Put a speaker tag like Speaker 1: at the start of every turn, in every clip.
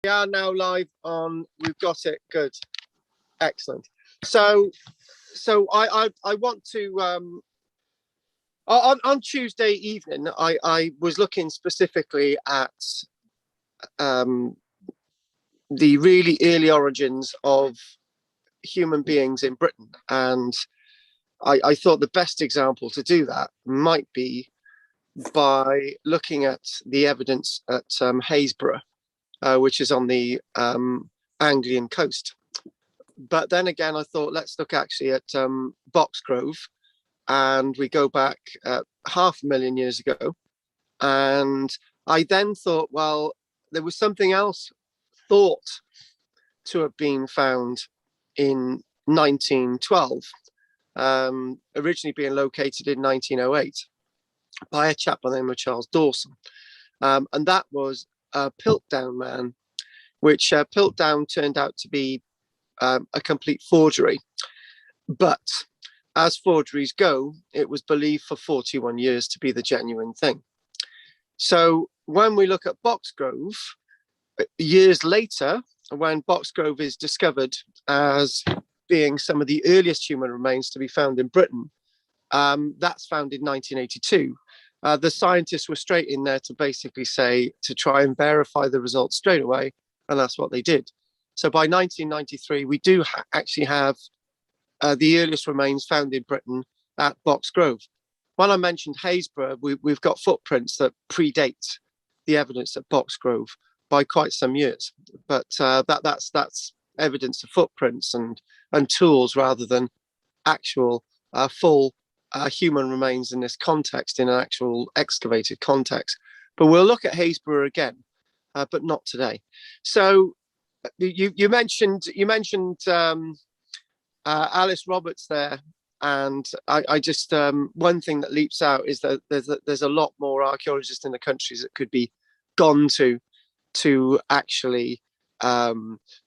Speaker 1: We are now live on. We've got it. Good, excellent. So I want to on Tuesday evening. I was looking specifically at the really early origins of human beings in Britain, and I thought the best example to do that might be by looking at the evidence at Haysborough, which is on the Anglian coast. But then again, I thought, let's look actually at Boxgrove, and we go back 500,000 years ago. And I then thought, well, there was something else thought to have been found in 1912, originally being located in 1908 by a chap by the name of Charles Dawson. And that was a Piltdown man, which Piltdown turned out to be a complete forgery. But as forgeries go, it was believed for 41 years to be the genuine thing. So when we look at Boxgrove, years later, when Boxgrove is discovered as being some of the earliest human remains to be found in Britain, that's found in 1982. The scientists were straight in there to basically say, to try and verify the results straight away, and that's what they did. So by 1993, we do actually have the earliest remains found in Britain at Boxgrove. When I mentioned Haysborough, we've got footprints that predate the evidence at Boxgrove by quite some years, but that's evidence of footprints and tools rather than actual full human remains in this context, in an actual excavated context. But we'll look at Haysborough again, but not today. So you mentioned Alice Roberts there, and I just one thing that leaps out is that there's a lot more archaeologists in the countries that could be gone to actually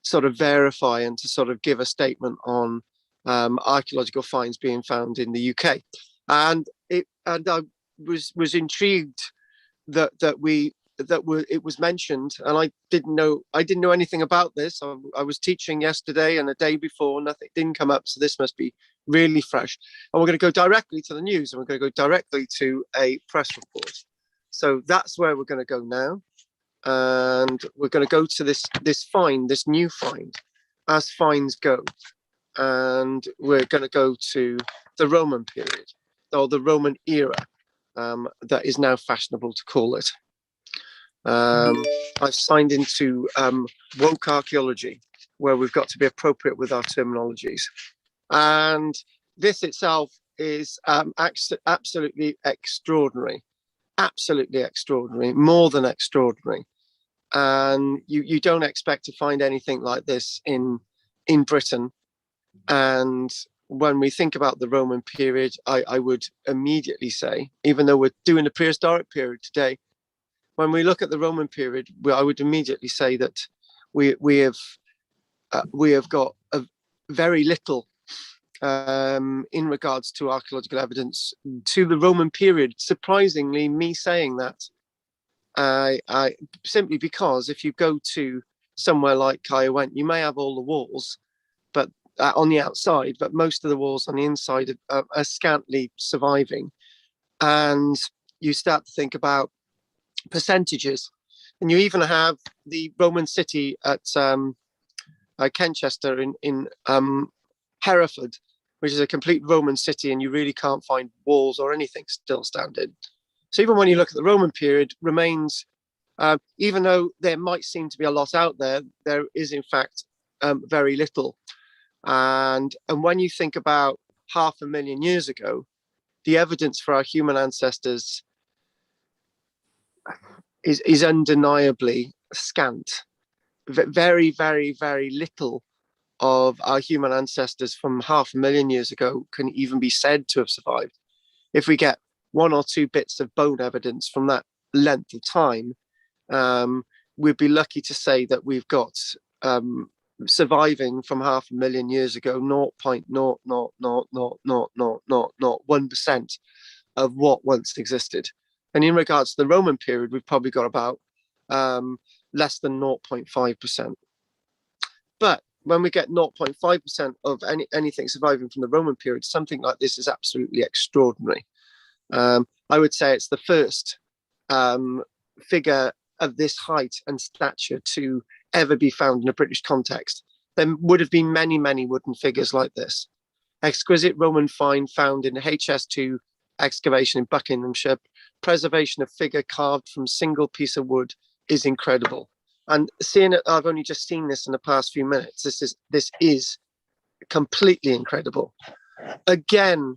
Speaker 1: sort of verify and to sort of give a statement on archaeological finds being found in the UK, and I was intrigued that it was mentioned, and I didn't know anything about this. I was teaching yesterday and the day before, nothing didn't come up, so this must be really fresh. And we're going to go directly to the news, and we're going to go directly to a press report. So that's where we're going to go now, and we're going to go to this new find, as finds go, and we're going to go to the Roman period, or the Roman era, that is now fashionable to call it. I've signed into woke archaeology, where we've got to be appropriate with our terminologies. And this itself is absolutely extraordinary, more than extraordinary. And you don't expect to find anything like this in Britain. And when we think about the Roman period, I would immediately say, even though we're doing the prehistoric period today, when we look at the Roman period, I would immediately say that we have got a very little in regards to archaeological evidence to the Roman period. Surprisingly, me saying that, I simply because if you go to somewhere like Caerwent, you may have all the walls, but on the outside, but most of the walls on the inside are scantily surviving, and you start to think about percentages, and you even have the Roman city at Kenchester in Hereford, which is a complete Roman city, and you really can't find walls or anything still standing. So even when you look at the Roman period, remains, even though there might seem to be a lot out there, there is in fact very little. And when you think about 500,000 years ago, the evidence for our human ancestors is undeniably scant. Very, very, very little of our human ancestors from 500,000 years ago can even be said to have survived. If we get one or two bits of bone evidence from that length of time, we'd be lucky to say that we've got surviving from 500,000 years ago 0.0000001% of what once existed. And in regards to the Roman period, we've probably got about less than 0.5%. But when we get 0.5% of anything surviving from the Roman period, something like this is absolutely extraordinary. I would say it's the first figure of this height and stature to ever be found in a British context. There would have been many, many wooden figures like this. Exquisite Roman find found in HS2 excavation in Buckinghamshire. Preservation of figure carved from single piece of wood is incredible. And seeing it, I've only just seen this in the past few minutes. This is completely incredible. Again,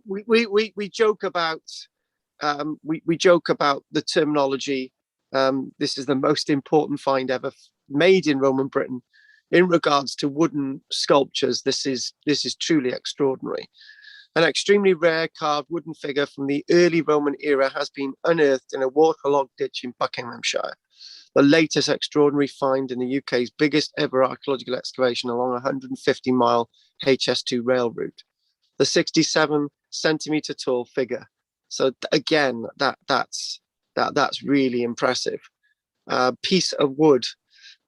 Speaker 1: we joke about we joke about the terminology. This is the most important find ever made in Roman Britain. In regards to wooden sculptures, this is truly extraordinary. An extremely rare carved wooden figure from the early Roman era has been unearthed in a waterlogged ditch in Buckinghamshire. The latest extraordinary find in the UK's biggest ever archaeological excavation along a 150-mile HS2 rail route. The 67-centimetre tall figure. So again, that's really impressive. Piece of wood.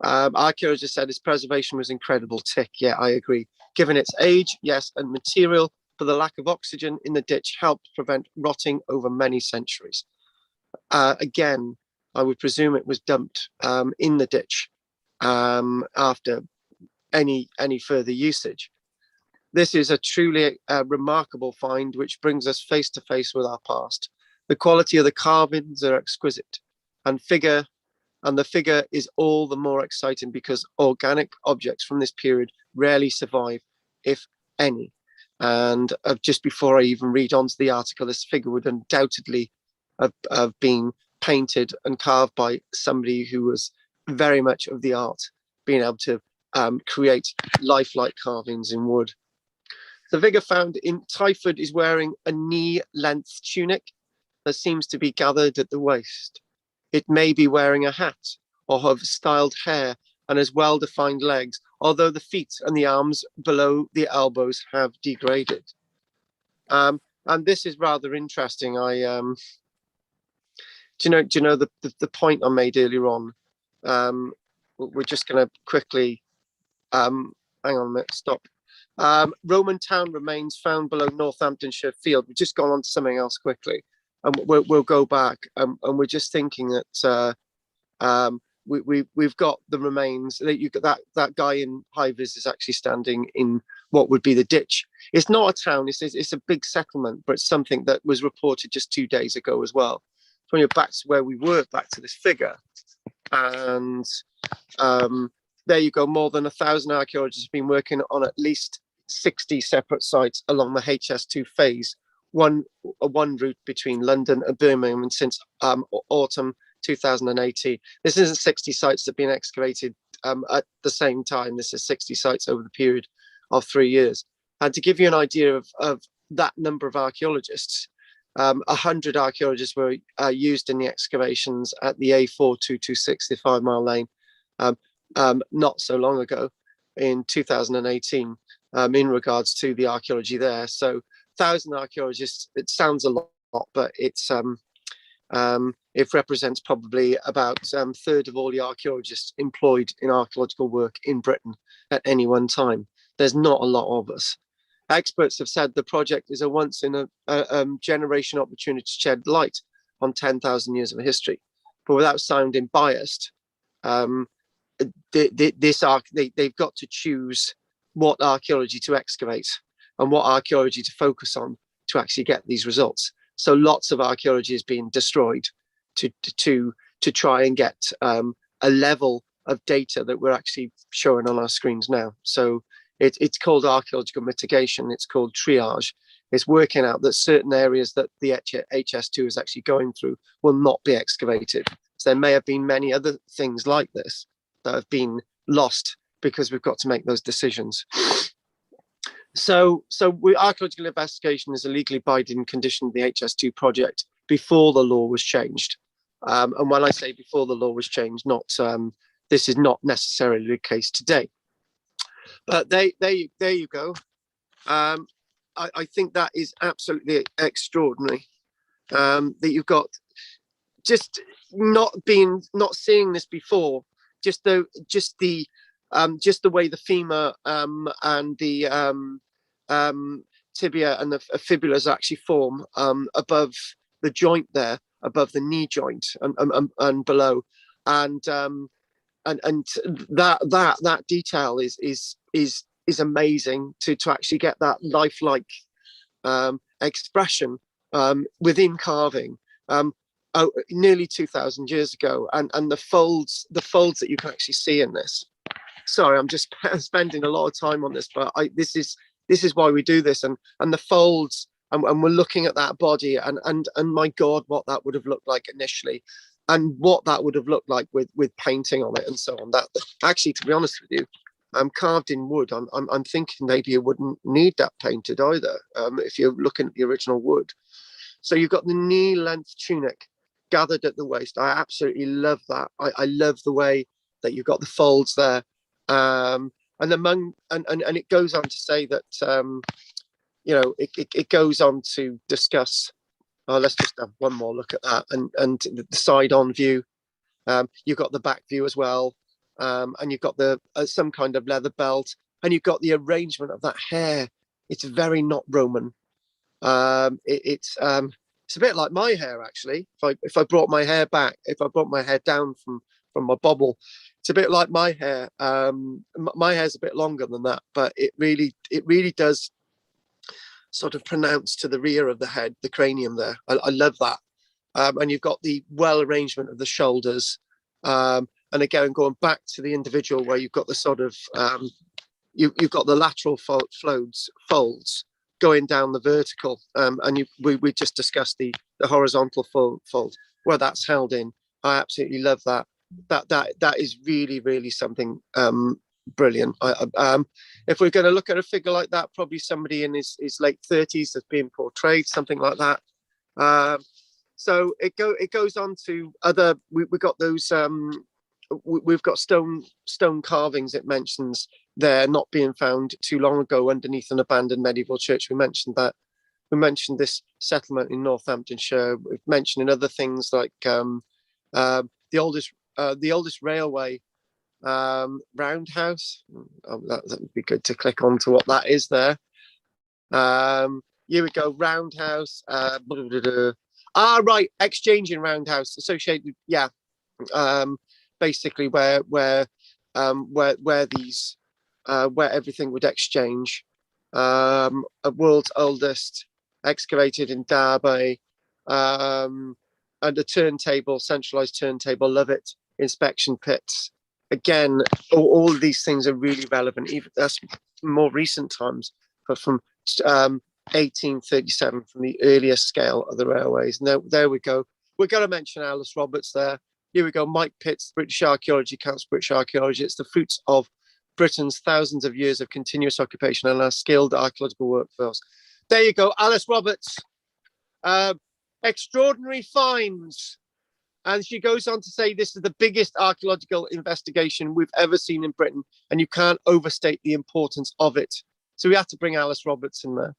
Speaker 1: Archaeologists said its preservation was incredible. Tick, yeah, I agree. Given its age, yes, and material, for the lack of oxygen in the ditch helped prevent rotting over many centuries. Again, I would presume it was dumped in the ditch after any further usage. This is a truly remarkable find, which brings us face to face with our past. The quality of the carvings are exquisite, and the figure is all the more exciting because organic objects from this period rarely survive, if any. And just before I even read on to the article, this figure would undoubtedly have been painted and carved by somebody who was very much of the art, being able to create lifelike carvings in wood. The figure found in Twyford is wearing a knee-length tunic that seems to be gathered at the waist. It may be wearing a hat or have styled hair and has well-defined legs, although the feet and the arms below the elbows have degraded. And this is rather interesting. Do you know the point I made earlier on? We're just going to quickly hang on a minute. Stop. Roman town remains found below Northamptonshire Field. We've just gone on to something else quickly, and we'll go back. And we're just thinking that we've got the remains. That guy in high vis is actually standing in what would be the ditch. It's not a town. It's a big settlement, but it's something that was reported just 2 days ago as well. So when you're back to where we were, back to this figure, and there you go. More than 1,000 archaeologists have been working on at least 60 separate sites along the HS2 phase, one route between London and Birmingham, and since autumn 2018. This isn't 60 sites that have been excavated at the same time. This is 60 sites over the period of 3 years. And to give you an idea of that number of archaeologists, 100 archaeologists were used in the excavations at the A4226, the 5-mile lane, not so long ago in 2018, in regards to the archaeology there. So 1,000 archaeologists, it sounds a lot, but it's it represents probably about a third of all the archaeologists employed in archaeological work in Britain at any one time. There's not a lot of us. Experts have said the project is a once in a generation opportunity to shed light on 10,000 years of history. But without sounding biased, they've got to choose what archaeology to excavate and what archaeology to focus on to actually get these results. So lots of archaeology is being destroyed to try and get a level of data that we're actually showing on our screens now. So it's called archaeological mitigation. It's called triage. It's working out that certain areas that the HS2 is actually going through will not be excavated. So there may have been many other things like this that have been lost because we've got to make those decisions. So archaeological investigation is a legally binding condition of the HS2 project before the law was changed. And when I say before the law was changed, this is not necessarily the case today. But there you go. I think that is absolutely extraordinary. That you've got just not seeing this before, just the way the femur and the tibia and the fibulas actually form above the joint there, above the knee joint and below, and that detail is amazing to actually get that lifelike expression within carving. Nearly 2,000 years ago, and the folds that you can actually see in this. Sorry, I'm just spending a lot of time on this, but this is why we do this, and the folds, and we're looking at that body, and my God, what that would have looked like initially, and what that would have looked like with painting on it and so on. That actually, to be honest with you, carved in wood, I'm thinking maybe you wouldn't need that painted either, if you're looking at the original wood. So you've got the knee length tunic gathered at the waist. I absolutely love that. I love the way that you've got the folds there. And it goes on to say that, it goes on to discuss, let's just have one more look at that. And the side on view, you've got the back view as well. And you've got the some kind of leather belt, and you've got the arrangement of that hair. It's very not Roman. It's a bit like my hair, actually. If I brought my hair back, if I brought my hair down from my bobble, it's a bit like my hair. My hair's a bit longer than that, but it really does sort of pronounce to the rear of the head, the cranium there. I love that. And you've got the well arrangement of the shoulders. And again, going back to the individual, where you've got the sort of you've got the lateral folds going down the vertical, and we just discussed the horizontal fold where that's held in. I absolutely love that. That is really something brilliant. If we're going to look at a figure like that, probably somebody in his late 30s that's being portrayed, something like that. So it goes on to other. We got those. We've got stone carvings. It mentions there not being found too long ago underneath an abandoned medieval church. We mentioned that. We mentioned this settlement in Northamptonshire. We've mentioned other things like the oldest railway roundhouse. That would be good to click on to what that is there. Here we go, roundhouse. Right, exchanging roundhouse associated. Yeah. Basically where these where everything would exchange. A world's oldest, excavated in Derby, and a turntable, centralized turntable. Love it. Inspection pits. Again, all of these things are really relevant. Even that's more recent times, but from 1837, from the earliest scale of the railways. And there we go. We're going to mention Alice Roberts there. Here we go, Mike Pitts, British archaeology, counts British archaeology. It's the fruits of Britain's thousands of years of continuous occupation and our skilled archaeological workforce. There you go, Alice Roberts. Extraordinary finds. And she goes on to say this is the biggest archaeological investigation we've ever seen in Britain, and you can't overstate the importance of it. So we had to bring Alice Roberts in there.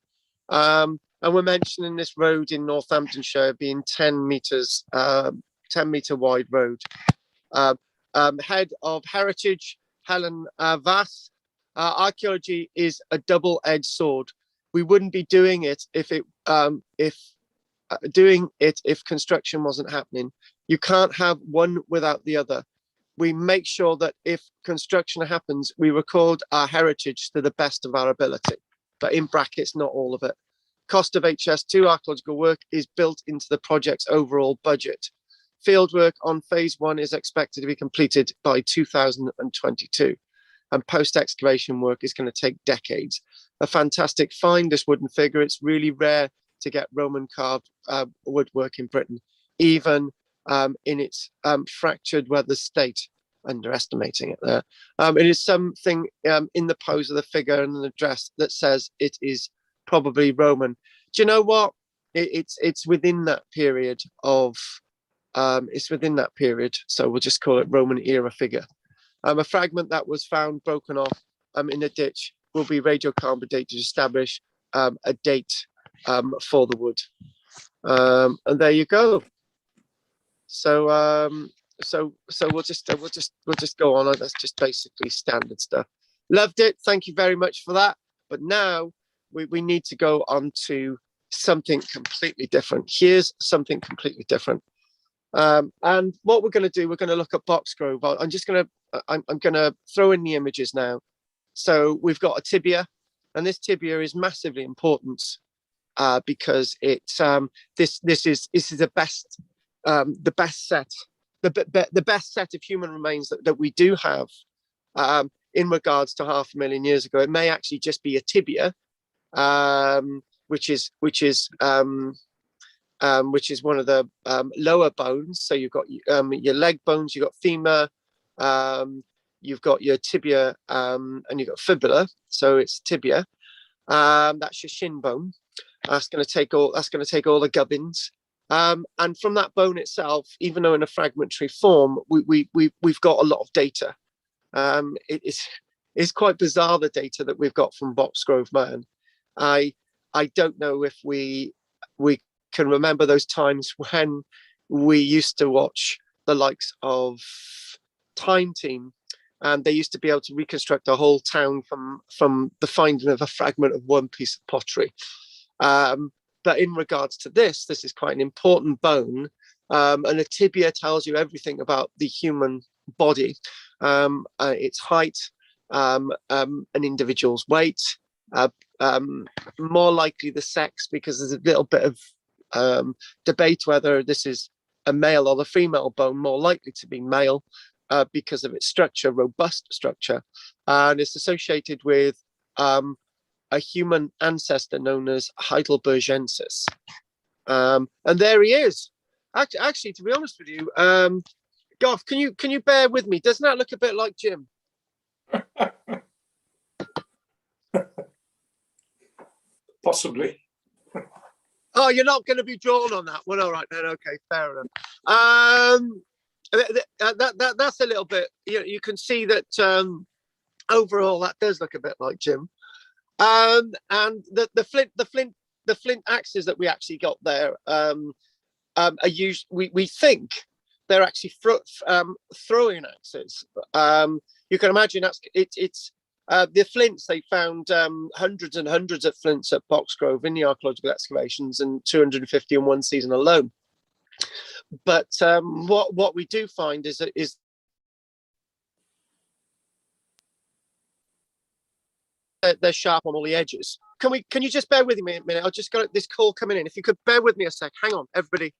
Speaker 1: And we're mentioning this road in Northamptonshire being 10 meters 10-meter wide road. Head of Heritage, Helen Vass. Archaeology is a double-edged sword. We wouldn't be doing it if construction wasn't happening. You can't have one without the other. We make sure that if construction happens, we record our heritage to the best of our ability, but in brackets, not all of it. Cost of HS2 archaeological work is built into the project's overall budget. Fieldwork on phase 1 is expected to be completed by 2022, and post-excavation work is going to take decades. A fantastic find, this wooden figure. It's really rare to get Roman carved woodwork in Britain, even in its fractured weather state. Underestimating it there. It is something in the pose of the figure and the dress that says it is probably Roman. Do you know what? It's within that period of. It's within that period, so we'll just call it Roman era figure. A fragment that was found broken off in a ditch will be radiocarbon dated to establish a date for the wood. And there you go. So so we'll just go on. That's just basically standard stuff. Loved it. Thank you very much for that. But now we need to go on to something completely different. Here's something completely different. And what we're going to do, we're going to look at Boxgrove. I'm going to throw in the images now. So we've got a tibia, and this tibia is massively important because it's this is the best set, the best set of human remains that we do have in regards to 500,000 years ago. It may actually just be a tibia, which is one of the lower bones. So you've got your leg bones, you've got femur, you've got your tibia, and you've got fibula. So it's tibia. That's your shin bone. That's going to take all the gubbins. And from that bone itself, even though in a fragmentary form, we've got a lot of data. It's quite bizarre, the data that we've got from Boxgrove Man. I don't know if we can remember those times when we used to watch the likes of Time Team, and they used to be able to reconstruct a whole town from the finding of a fragment of one piece of pottery. But in regards to this is quite an important bone, and a tibia tells you everything about the human body, its height, an individual's weight, more likely the sex, because there's a little bit of debate whether this is a male or the female bone, more likely to be male because of its structure, robust structure, and it's associated with a human ancestor known as Heidelbergensis. And there he is. Actually, to be honest with you, Goff, can you bear with me? Doesn't that look a bit like Jim?
Speaker 2: Possibly.
Speaker 1: Oh, you're not going to be drawn on that one. All right, then. Okay, fair enough. That's a little bit. You can see that overall that does look a bit like Jim. And the flint axes that we actually got there are used. We think they're actually throwing axes. You can imagine it's the flints. They found hundreds and hundreds of flints at Boxgrove in the archaeological excavations, and 250 in one season alone. But what we do find is they're sharp on all the edges. Can you just bear with me a minute? I've just got this call coming in. If you could bear with me a sec. Hang on, everybody.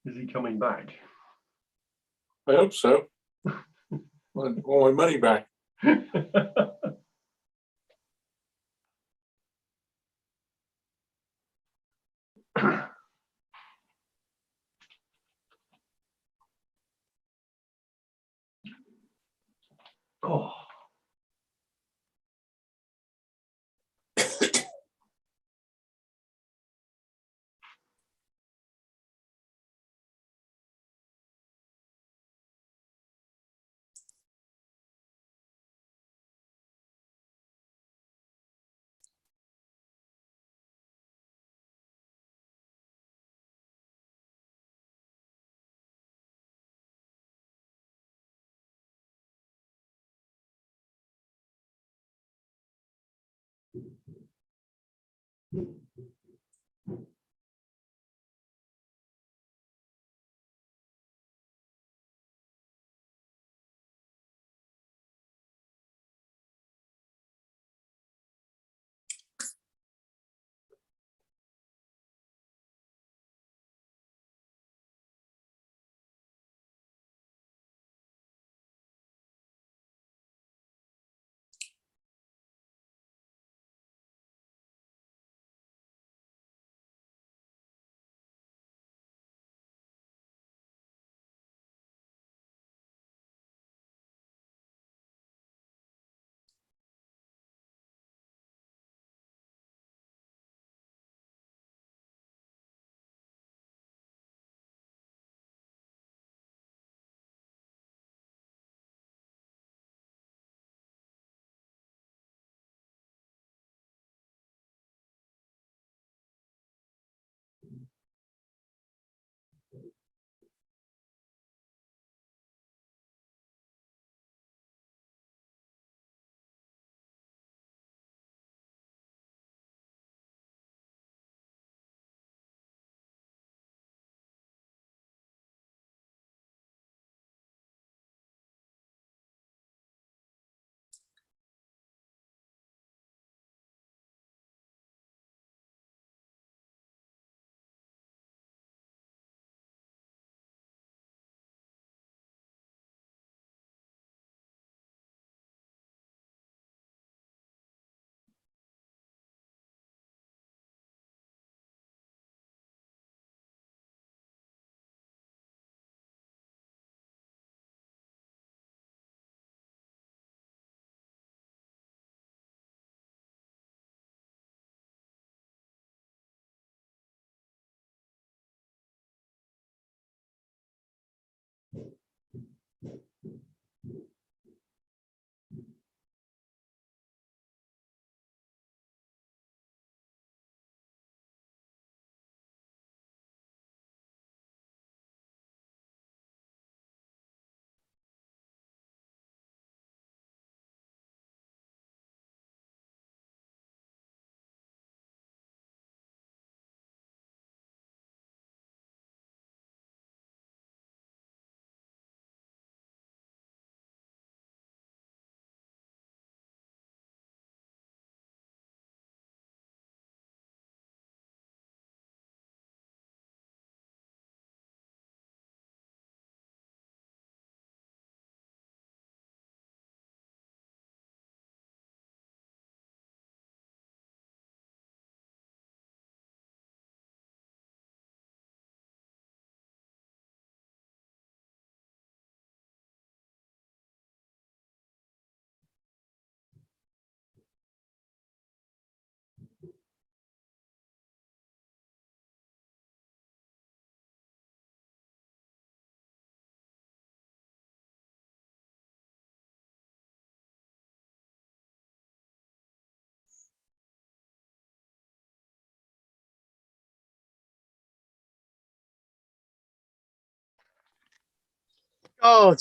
Speaker 3: Is he coming back?
Speaker 2: I hope so. I want my money back.
Speaker 1: God,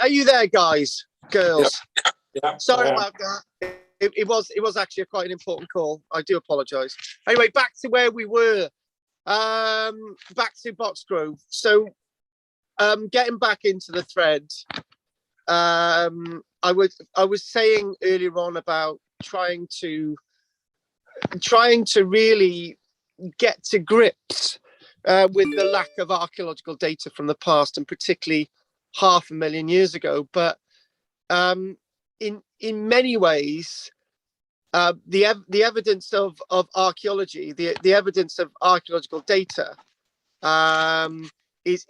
Speaker 1: are you there, guys, girls?
Speaker 2: Yeah.
Speaker 1: Sorry about that. It was actually quite an important call. I do apologise. Anyway, back to where we were. Back to Boxgrove. So, getting back into the thread. I was saying earlier on about trying to really get to grips with the lack of archaeological data from the past, and particularly 500,000 years ago. But in many ways, the evidence of archaeology, the evidence of archaeological data, is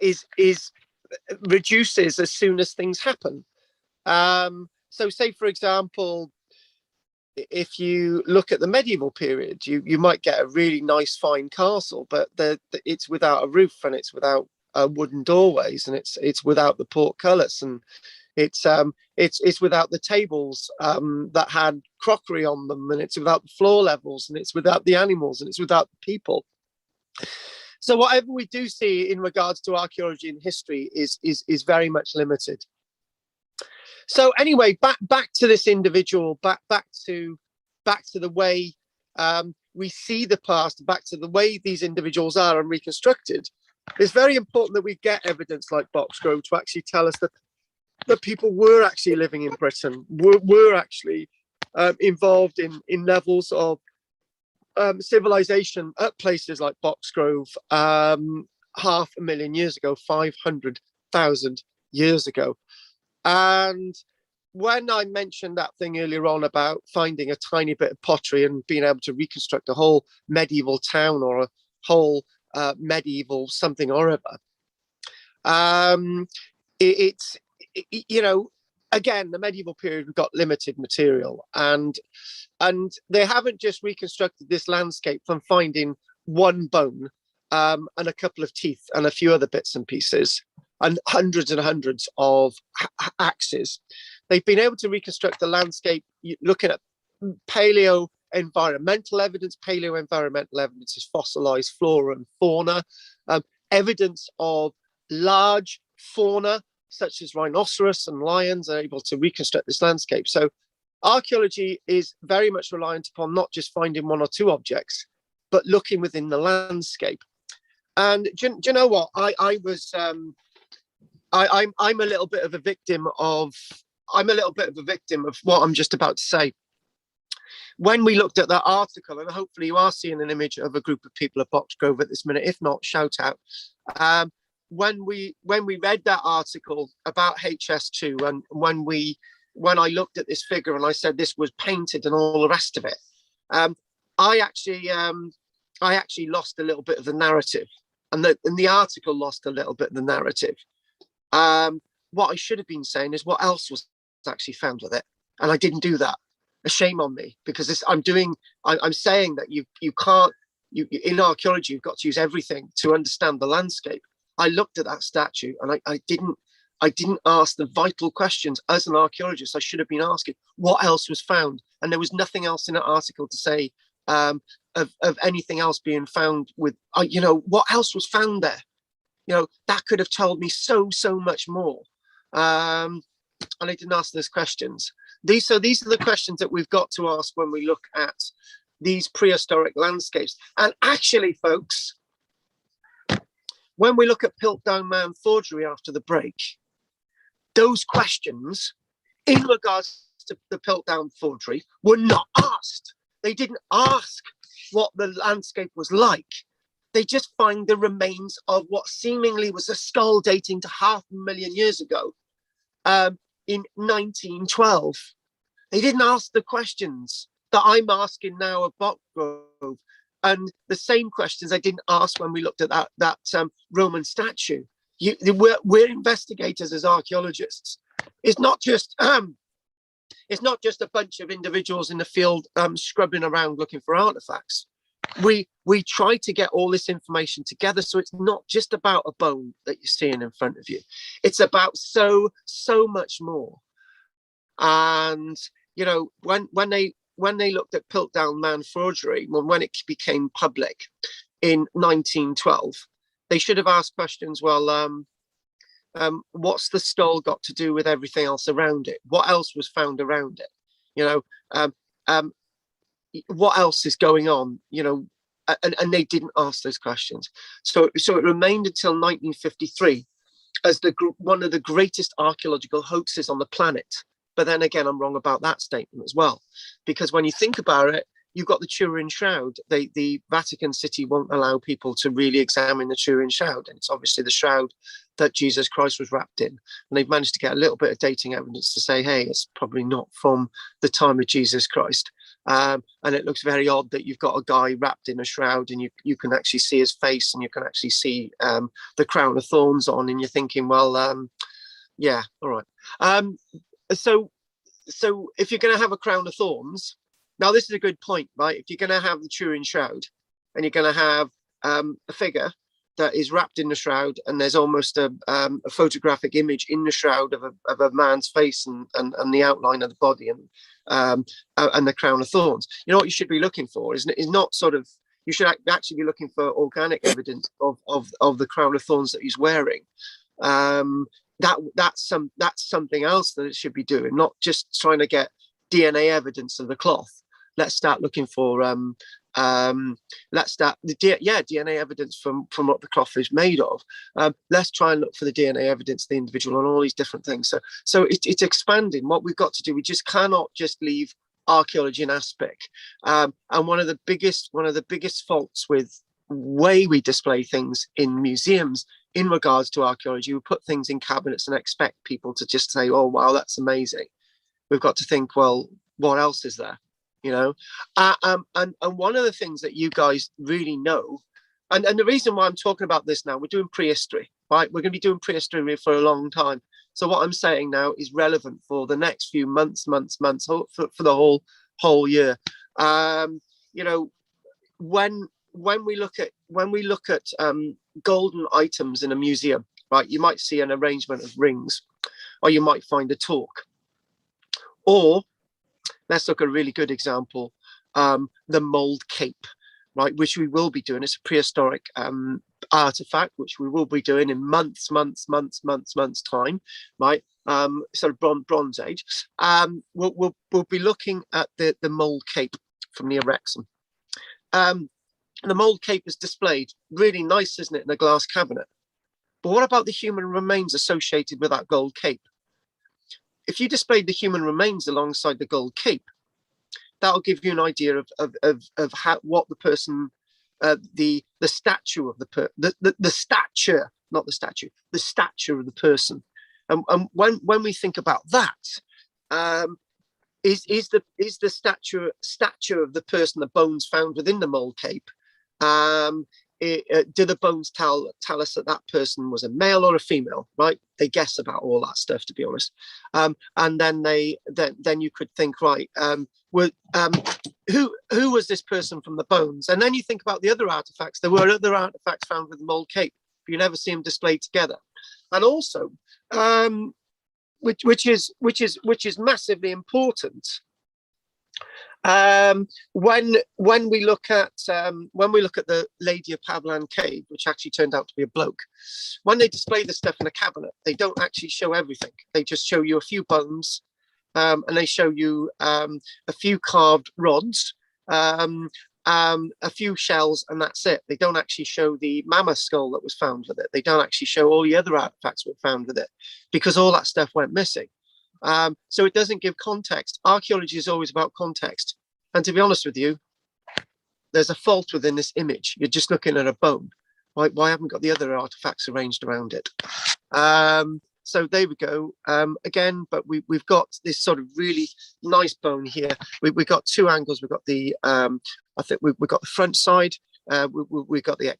Speaker 1: reduces as soon as things happen. So, say for example, if you look at the medieval period, you might get a really nice fine castle, but it's without a roof, and it's without wooden doorways, and it's without the portcullis, and it's without the tables that had crockery on them, and it's without the floor levels, and it's without the animals, and it's without the people. So whatever we do see in regards to archaeology and history is very much limited. So anyway, back to this individual, back to the way we see the past back to the way these individuals are and reconstructed. It's very important that we get evidence like Boxgrove to actually tell us that people were actually living in Britain, were actually involved in levels of civilization at places like Boxgrove 500,000 years ago, 500,000 years ago. And when I mentioned that thing earlier on about finding a tiny bit of pottery and being able to reconstruct a whole medieval town or a whole medieval something or other, it's, you know, again, the medieval period, we've got limited material, and they haven't just reconstructed this landscape from finding one bone and a couple of teeth and a few other bits and pieces and hundreds of axes. They've been able to reconstruct the landscape looking at paleo-environmental evidence. Paleo-environmental evidence is fossilized flora and fauna, evidence of large fauna such as rhinoceros and lions are able to reconstruct this landscape. So archaeology is very much reliant upon not just finding one or two objects, but looking within the landscape. And do you know what? I'm a little bit of a victim of what I'm just about to say. When we looked at that article, and hopefully you are seeing an image of a group of people at Boxgrove at this minute, if not, shout out. When we read that article about HS2, and when I looked at this figure and I said this was painted and all the rest of it, I actually lost a little bit of the narrative, and the article lost a little bit of the narrative. What I should have been saying is what else was actually found with it, and I didn't do that. A shame on me, because I'm saying that you can't, in archaeology, you've got to use everything to understand the landscape. I looked at that statue and I didn't ask the vital questions as an archaeologist I should have been asking. What else was found? And there was nothing else in that article to say of anything else being found with, what else was found there? That could have told me so much more. And I didn't ask those questions. These are the questions that we've got to ask when we look at these prehistoric landscapes. And actually, folks, when we look at Piltdown Mound forgery after the break, those questions in regards to the Piltdown forgery were not asked. They didn't ask what the landscape was like. They just find the remains of what seemingly was a skull dating to 500,000 years ago in 1912. They didn't ask the questions that I'm asking now of Boxgrove, and the same questions I didn't ask when we looked at that Roman statue. We're investigators as archaeologists. It's not just a bunch of individuals in the field scrubbing around looking for artifacts. We try to get all this information together, so it's not just about a bone that you're seeing in front of you. It's about so much more. And when they looked at Piltdown Mound forgery, when it became public in 1912, they should have asked questions. Well, what's the skull got to do with everything else around it? What else was found around it? What else is going on? And they didn't ask those questions. So it remained until 1953 as one of the greatest archaeological hoaxes on the planet. But then again, I'm wrong about that statement as well, because when you think about it, you've got the Turin Shroud. The Vatican City won't allow people to really examine the Turin Shroud, and it's obviously the shroud that Jesus Christ was wrapped in. And they've managed to get a little bit of dating evidence to say, hey, it's probably not from the time of Jesus Christ. And it looks very odd that you've got a guy wrapped in a shroud, and you can actually see his face, and you can actually see the crown of thorns on, and you're thinking, well, yeah, all right. So if you're going to have a crown of thorns, now this is a good point, right? If you're going to have the Turin Shroud and you're going to have a figure that is wrapped in the shroud, and there's almost a photographic image in the shroud of a man's face and the outline of the body and the crown of thorns, what you should be looking for is not sort of, you should actually be looking for organic evidence of the crown of thorns that he's wearing. That's something else that it should be doing, not just trying to get DNA evidence of the cloth. let's start looking for let's start DNA evidence from what the cloth is made of. Let's try and look for the DNA evidence of the individual on all these different things. So it's expanding. What we've got to do, we just cannot just leave archaeology in aspic. And one of the biggest faults with way we display things in museums in regards to archaeology, we put things in cabinets and expect people to just say, oh wow, that's amazing. We've got to think, well, what else is there? You know, and one of the things that you guys really know, and the reason why I'm talking about this now, we're doing prehistory, right? We're going to be doing prehistory for a long time. So what I'm saying now is relevant for the next few months, for the whole year. You know, when we look at golden items in a museum, right? You might see an arrangement of rings, or you might find a torque, or let's look at a really good example, the mold cape, right, which we will be doing. It's a prehistoric artifact, which we will be doing in months time, right? Sort of Bronze Age. We'll be looking at the mold cape from the Erexum. The mold cape is displayed, really nice, isn't it, in a glass cabinet? But what about the human remains associated with that gold cape? If you displayed the human remains alongside the gold cape, that'll give you an idea of how, what the person, the stature of the stature, not the statue, the stature of the person. And when we think about that, is the stature of the person, the bones found within the mold cape, do the bones tell us that person was a male or a female, right? They guess about all that stuff, to be honest. And then then you could think, right, who was this person from the bones? And then you think about the other artifacts. There were other artifacts found with the mold cape, but you never see them displayed together. And also, which is massively important. When we look at the Lady of Pavlan cave, which actually turned out to be a bloke, when they display the stuff in a cabinet, they don't actually show everything. They just show you a few bones, and they show you a few carved rods, a few shells, and that's it. They don't actually show the mammoth skull that was found with it. They don't actually show all the other artifacts that were found with it, because all that stuff went missing. So it doesn't give context. Archaeology is always about context. And to be honest with you, there's a fault within this image. You're just looking at a bone. Why haven't got the other artifacts arranged around it? So there we go. Again, but we've got this sort of really nice bone here. We've got two angles. We've got the, I think we've got the front side. We've got the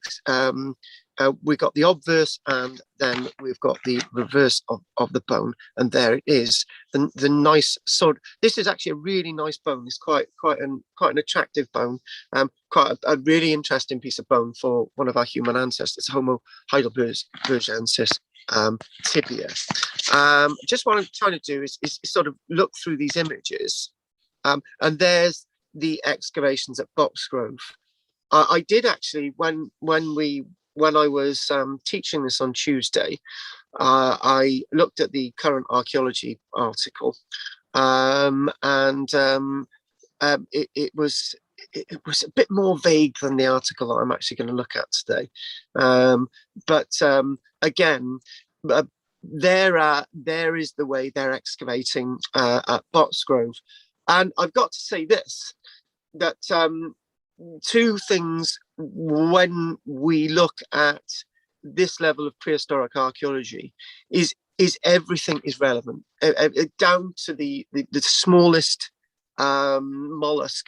Speaker 1: we got the obverse, and then we've got the reverse of the bone, and there it is. The nice sort. This is actually a really nice bone. It's quite an attractive bone. Quite a really interesting piece of bone for one of our human ancestors, Homo heidelbergensis tibia. Just what I'm trying to do is sort of look through these images, and there's the excavations at Boxgrove. I did actually, when I was teaching this on Tuesday, I looked at the current archaeology article, and it was a bit more vague than the article that I'm actually going to look at today. But again, there is the way they're excavating at Boxgrove, and I've got to say this, that two things when we look at this level of prehistoric archaeology is everything is relevant, down to the smallest mollusk,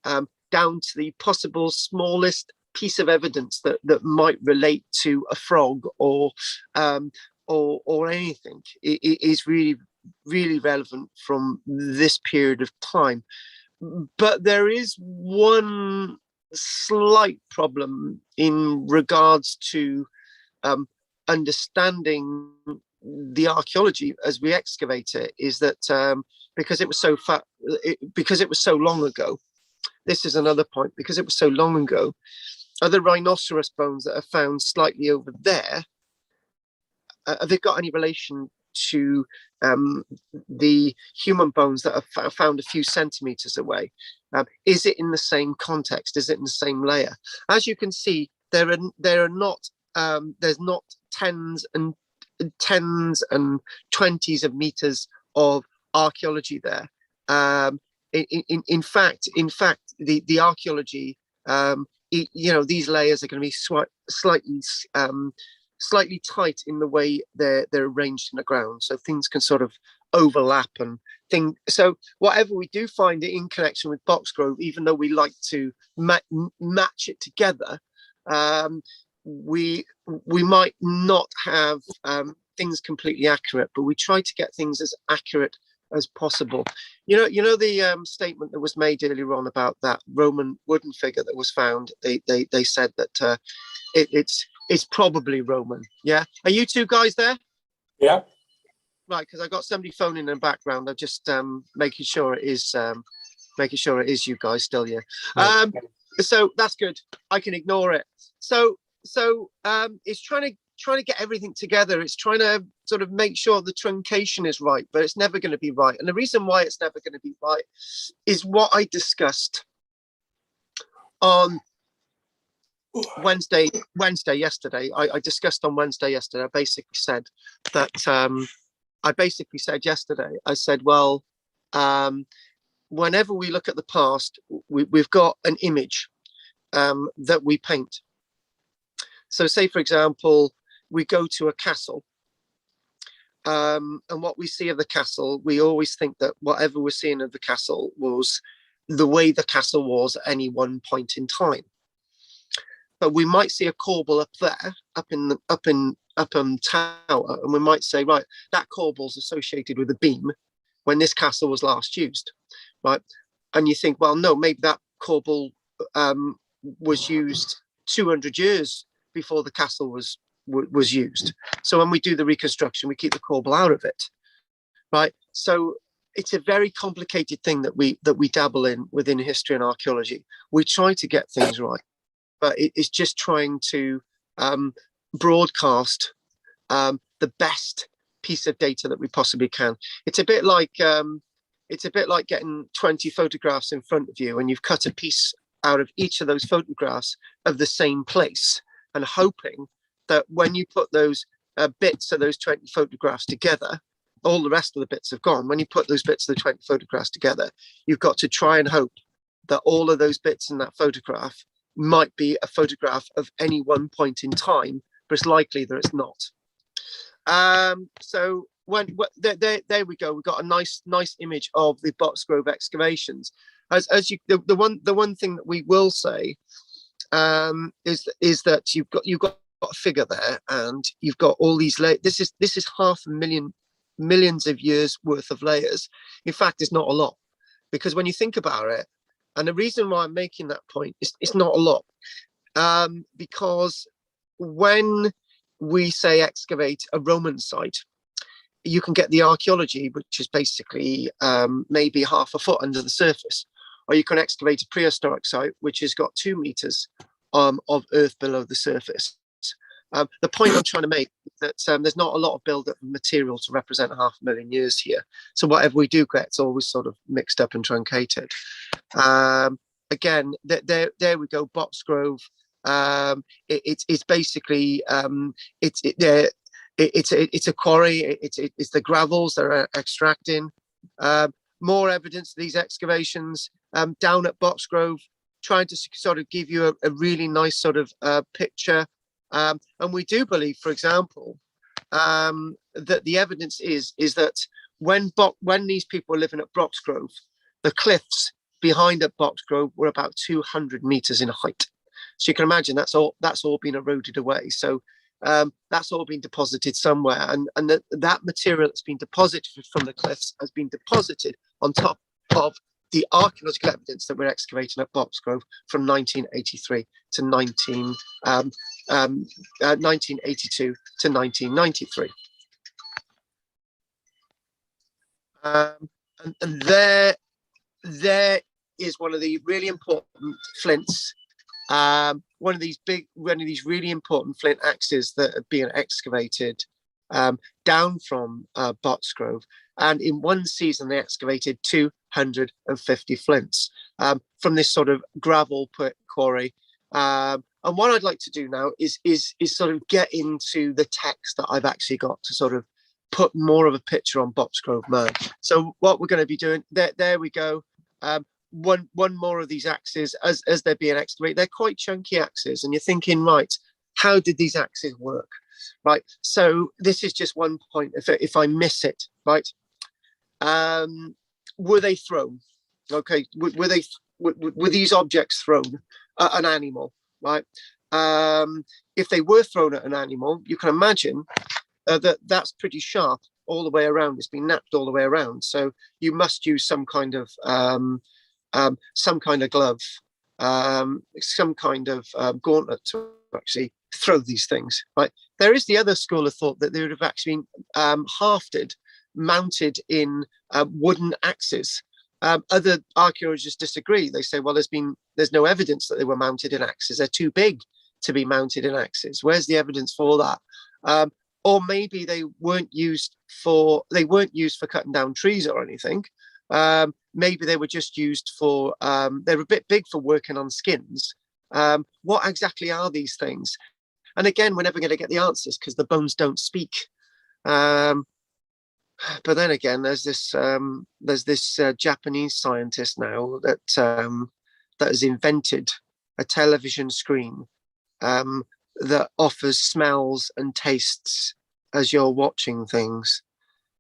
Speaker 1: down to the possible smallest piece of evidence that might relate to a frog or anything. It is really relevant from this period of time. But there is one slight problem in regards to understanding the archaeology as we excavate it, is that because it was so long ago, this is another point, because it was so long ago, are the rhinoceros bones that are found slightly over there, have they got any relation to the human bones that are found a few centimeters away. Is it in the same context? Is it in the same layer? As you can see, there are not there's not tens and 20s of meters of archaeology there. In fact, the archaeology, these layers are going to be slightly tight in the way they're arranged in the ground, so things can sort of overlap and thing. So whatever we do find it in connection with Boxgrove, even though we like to match it together, we might not have things completely accurate, but we try to get things as accurate as possible. You know the statement that was made earlier on about that Roman wooden figure that was found. They said that it's probably Roman. Yeah, are you two guys there?
Speaker 2: Yeah.
Speaker 1: Right, because I got somebody phoning in the background. I'm just making sure it is you guys still here. So that's good. I can ignore it. So it's trying to get everything together. It's trying to sort of make sure the truncation is right, but it's never going to be right. And the reason why it's never going to be right is what I discussed on Wednesday yesterday. I discussed on Wednesday yesterday. I basically said yesterday, I said, well, whenever we look at the past, we've got an image that we paint. So say, for example, we go to a castle, and what we see of the castle, we always think that whatever we're seeing of the castle was the way the castle was at any one point in time. But we might see a corbel up there, up in tower, and we might say, right, that corbel's associated with a beam when this castle was last used, right? And you think, well, no, maybe that corbel was used 200 years before the castle was used. So when we do the reconstruction, we keep the corbel out of it, right? So it's a very complicated thing that we dabble in within history and archaeology. We try to get things right, but it's just trying to broadcast the best piece of data that we possibly can. It's a bit like getting 20 photographs in front of you, and you've cut a piece out of each of those photographs of the same place, and hoping that when you put those bits of those 20 photographs together, all the rest of the bits have gone. When you put those bits of the 20 photographs together, you've got to try and hope that all of those bits in that photograph might be a photograph of any one point in time, but it's likely that it's not. So there we go. We've got a nice image of the Boxgrove excavations. The one thing that we will say is that you've got a figure there, and you've got all these layers. This is 500,000 millions of years worth of layers. In fact, it's not a lot, because when you think about it, and the reason why I'm making that point is it's not a lot, because when we say excavate a Roman site, you can get the archaeology, which is basically maybe half a foot under the surface, or you can excavate a prehistoric site, which has got 2 meters of earth below the surface. The point I'm trying to make is that there's not a lot of build-up of material to represent 500,000 years here. So whatever we do get, it's always sort of mixed up and truncated. Again, there we go. Boxgrove. It's basically it's a quarry. It's the gravels they're extracting. More evidence of these excavations down at Boxgrove, trying to sort of give you a really nice sort of picture. And we do believe, for example, that the evidence is that when these people were living at Boxgrove, the cliffs behind at Boxgrove were about 200 meters in height. So you can imagine that's all been eroded away. So that's all been deposited somewhere, and that material that's been deposited from the cliffs has been deposited on top of the archaeological evidence that we're excavating at Boxgrove from 1983 to 1982 to 1993. And there is one of the really important flints, one of these really important flint axes that are being excavated down from Boxgrove, and in one season they excavated 250 flints from this sort of gravel pit quarry. And what I'd like to do now is sort of get into the text that I've actually got to sort of put more of a picture on Boxgrove Man. So what we're going to be doing, there we go. One more of these axes as they're being excavated. They're quite chunky axes, and you're thinking, right, how did these axes work? Right, so this is just one point. If I miss it, right, were they thrown? Okay, were these objects thrown at an animal? Right, if they were thrown at an animal, you can imagine that's pretty sharp all the way around. It's been napped all the way around, so you must use some kind of glove, some kind of gauntlet to actually throw these things. Right. There is the other school of thought that they would have actually been hafted, mounted in wooden axes. Other archaeologists disagree. They say, well, there's no evidence that they were mounted in axes. They're too big to be mounted in axes. Where's the evidence for that? Or maybe they weren't used for cutting down trees or anything. Maybe they were just used for they were a bit big for working on skins. What exactly are these things? And again, we're never going to get the answers because the bones don't speak. But then again, there's this Japanese scientist now that has invented a television screen that offers smells and tastes as you're watching things.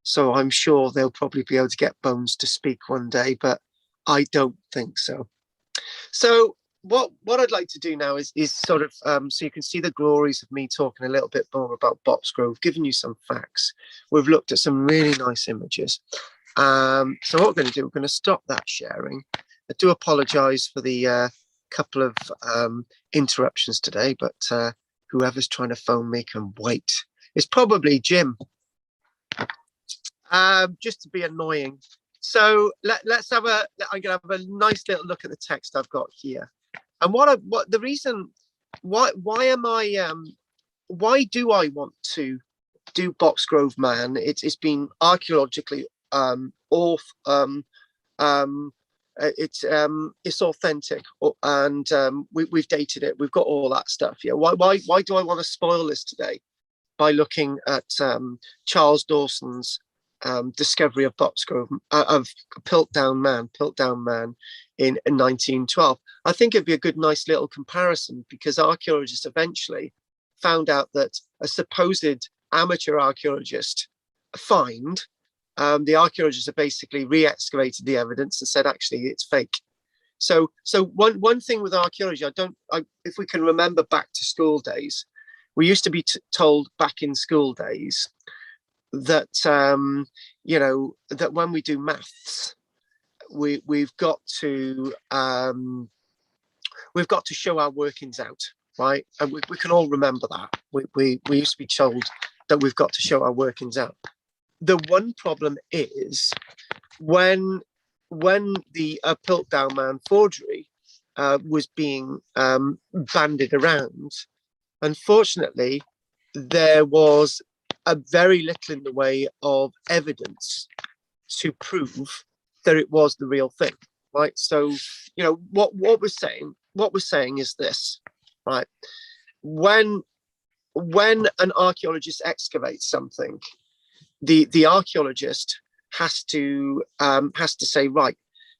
Speaker 1: So I'm sure they'll probably be able to get bones to speak one day, but I don't think so. So what I'd like to do now is sort of so you can see the glories of me talking a little bit more about Boxgrove, giving you some facts. We've looked at some really nice images. So what we're going to do, we're going to stop that sharing. I do apologise for the couple of interruptions today, but whoever's trying to phone me can wait. It's probably Jim. Just to be annoying. So let's have I'm gonna have a nice little look at the text I've got here. And why do I want to do Boxgrove Man? It's been archaeologically it's authentic, and we've dated it. We've got all that stuff. Yeah. Why do I want to spoil this today by looking at Charles Dawson's discovery of Boxgrove, of Piltdown Man in 1912. I think it'd be a good, nice little comparison, because archaeologists eventually found out that a supposed amateur archaeologist find, the archaeologists have basically re-excavated the evidence and said, actually, it's fake. So one thing with archaeology, if we can remember back to school days, we used to be told back in school days that that when we do maths, we've got to show our workings out, right? And we can all remember that. We used to be told that we've got to show our workings out. The one problem is when the Piltdown Man forgery was being bandied around, unfortunately, there was a very little in the way of evidence to prove that it was the real thing, right? So, what we're saying is this, right? When an archaeologist excavates something, the archaeologist has to say, right,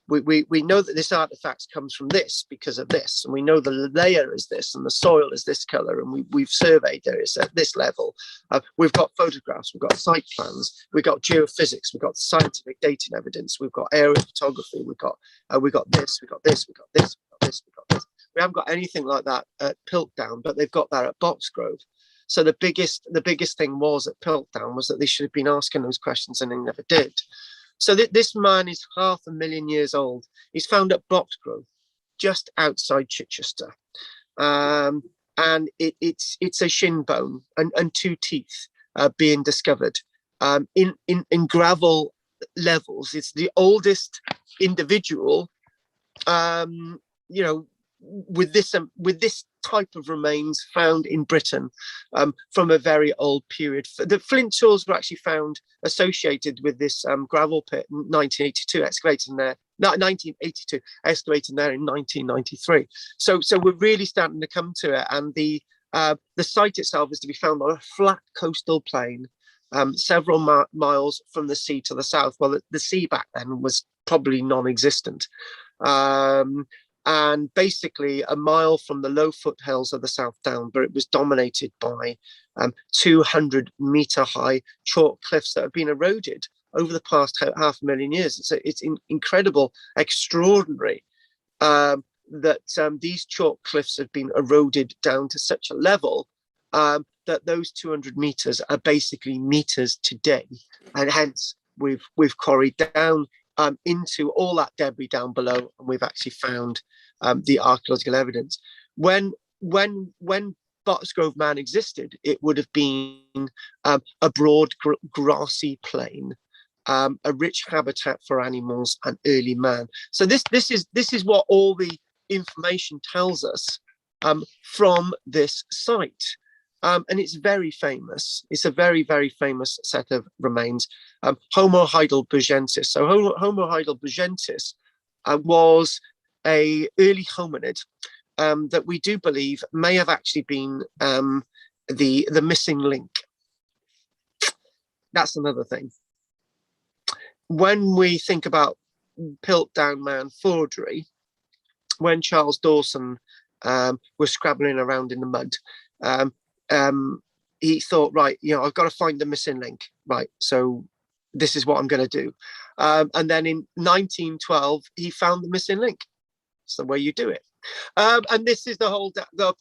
Speaker 1: we know that this artifact comes from this because of this, and we know the layer is this, and the soil is this color, and we've surveyed areas at this level. We've got photographs, we've got site plans, we've got geophysics, we've got scientific dating evidence, we've got aerial photography, we've got this, we've got this, we've got this, we've got this, we've got this. We haven't got anything like that at Piltdown, but they've got that at Boxgrove. So the biggest thing was at Piltdown was that they should have been asking those questions, and they never did. So this man is 500,000 years old. He's found at Boxgrove, just outside Chichester, and it's a shin bone and two teeth being discovered in gravel levels. It's the oldest individual, with this type of remains found in Britain from a very old period. The flint tools were actually found associated with this gravel pit in 1982, excavated there. Not 1982, excavated there in 1993. So we're really starting to come to it, and the site itself is to be found on a flat coastal plain, several miles from the sea to the south. Well, the sea back then was probably non-existent. And basically a mile from the low foothills of the South Down, but it was dominated by 200-meter high chalk cliffs that have been eroded over the past 500,000 years. It's incredible, extraordinary that these chalk cliffs have been eroded down to such a level that those 200 meters are basically meters today, and hence we've quarried down into all that debris down below, and we've actually found the archaeological evidence. When Boxgrove Man existed, it would have been a broad grassy plain, a rich habitat for animals and early man. So this is what all the information tells us from this site. And it's very famous. It's a very, very famous set of remains. Homo heidelbergensis. So Homo heidelbergensis was a early hominid that we do believe may have actually been the missing link. That's another thing. When we think about Piltdown Man forgery, when Charles Dawson was scrabbling around in the mud, he thought, right, I've got to find the missing link, right? So this is what I'm going to do. And then in 1912, he found the missing link. It's the way you do it. And this is the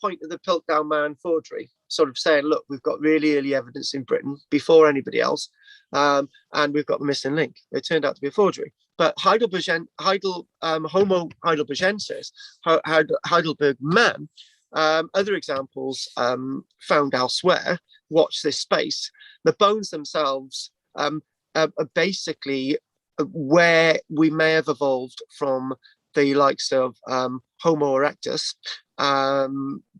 Speaker 1: point of the Piltdown Man forgery, sort of saying, look, we've got really early evidence in Britain before anybody else, and we've got the missing link. It turned out to be a forgery. But Homo heidelbergensis, Heidelberg Man, other examples found elsewhere, watch this space. The bones themselves are basically where we may have evolved from the likes of Homo erectus,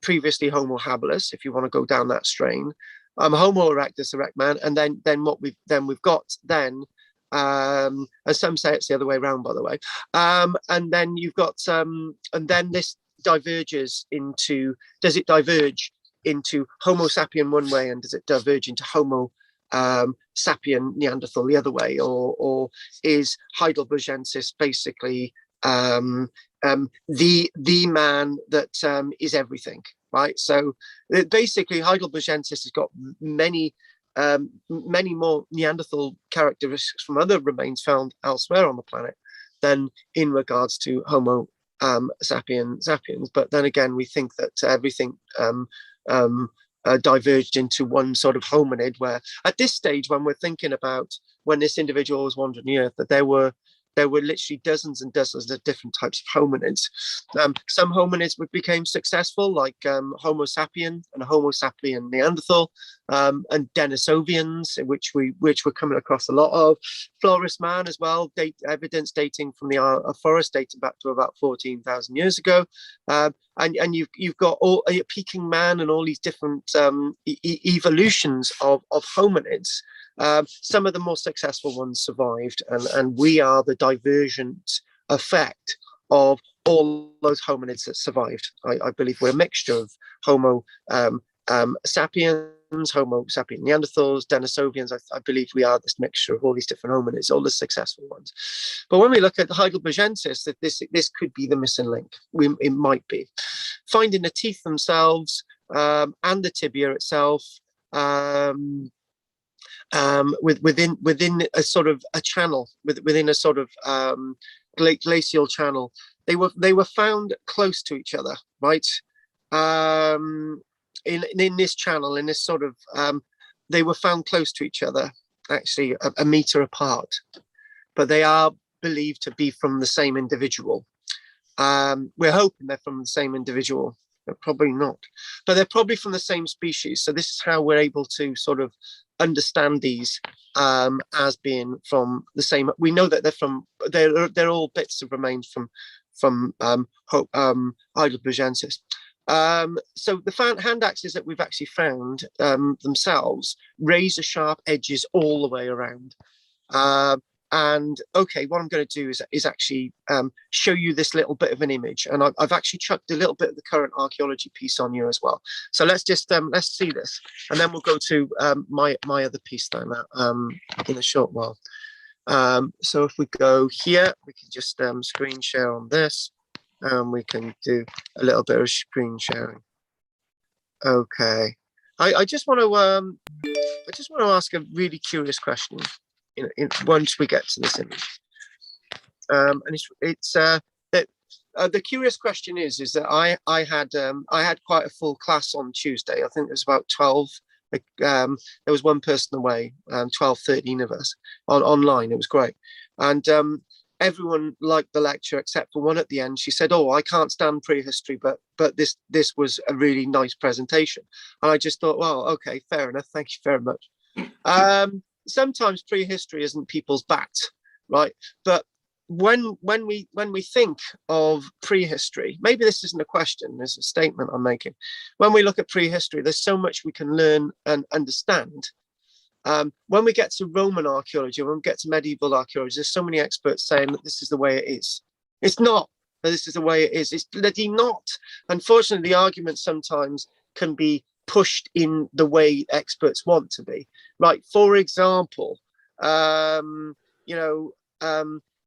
Speaker 1: previously Homo habilis, if you want to go down that strain, Homo erectus, erect man, and then we've got and some say it's the other way around, by the way, and then you've got and then this diverges into, does it diverge into Homo sapien one way, and does it diverge into Homo sapien Neanderthal the other way, or is Heidelbergensis basically the man that is everything, right? So basically Heidelbergensis has got many more Neanderthal characteristics from other remains found elsewhere on the planet than in regards to Homo sapiens. But then again, we think that everything diverged into one sort of hominid, where at this stage, when we're thinking about when this individual was wandering the earth, that there were literally dozens and dozens of different types of hominids. Some hominids became successful, like Homo sapien and Homo sapien Neanderthal, and Denisovians, which we're coming across a lot of. Flores man as well, evidence dating from the forest dating back to about 14,000 years ago. And you've got all Peking man and all these different evolutions of hominids. Some of the more successful ones survived, and we are the divergent effect of all those hominids that survived. I believe we're a mixture of Homo sapiens, Homo sapien Neanderthals, Denisovians. I believe we are this mixture of all these different hominids, all the successful ones. But when we look at Heidelbergensis, that this could be the missing link. It might be. Finding the teeth themselves and the tibia itself, within a sort of a channel, within a sort of glacial channel, they were found close to each other, right? In this channel, in this sort of, they were found close to each other, actually a meter apart, but they are believed to be from the same individual. We're hoping they're from the same individual. They're probably not, but they're probably from the same species. So this is how we're able to sort of understand these as being from the same. We know that they're all bits of remains Heidelbergensis. So the hand axes that we've actually found themselves, razor sharp edges all the way around. And okay, what I'm going to do is actually show you this little bit of an image, and I've actually chucked a little bit of the current archaeology piece on you as well. So let's just let's see this, and then we'll go to my other piece then in a short while. So if we go here, we can just screen share on this, and we can do a little bit of screen sharing. Okay, I just want to ask a really curious question. Once we get to this image, and it's the curious question is that I had quite a full class on Tuesday. I think there was about 12. There was one person away, 12, 13 of us online. It was great, and everyone liked the lecture except for one at the end. She said, "Oh, I can't stand prehistory, but this was a really nice presentation." And I just thought, well, okay, fair enough. Thank you very much. Sometimes prehistory isn't people's bat, right? But when we think of prehistory, maybe this isn't a question, there's a statement I'm making. When we look at prehistory, there's so much we can learn and understand. When we get to Roman archaeology, when we get to medieval archaeology, there's so many experts saying that this is the way it is. It's not, but this is the way it is. It's bloody not. Unfortunately, the argument sometimes can be pushed in the way experts want to be. Right. For example,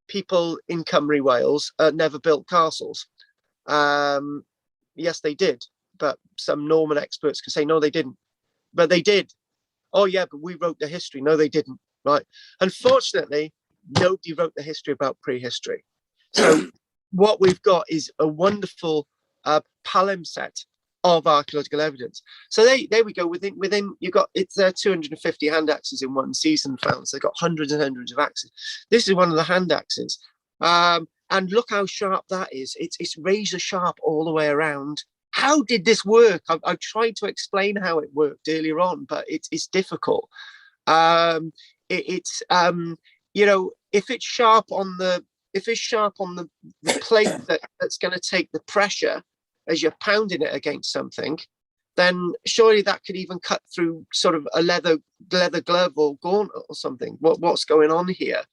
Speaker 1: people in Cymru, Wales never built castles. Yes, they did. But some Norman experts can say, no, they didn't. But they did. Oh, yeah, but we wrote the history. No, they didn't. Right. Unfortunately, nobody wrote the history about prehistory. So what we've got is a wonderful palimpsest of archaeological evidence. So there we go. Within you got it's 250 hand axes in one season found. So they've got hundreds and hundreds of axes. This is one of the hand axes, and look how sharp that is. It's razor sharp all the way around. How did this work? I've tried to explain how it worked earlier on, but it's difficult. If it's sharp on the plate that's going to take the pressure as you're pounding it against something, then surely that could even cut through sort of a leather glove or gauntlet or something. What's going on here?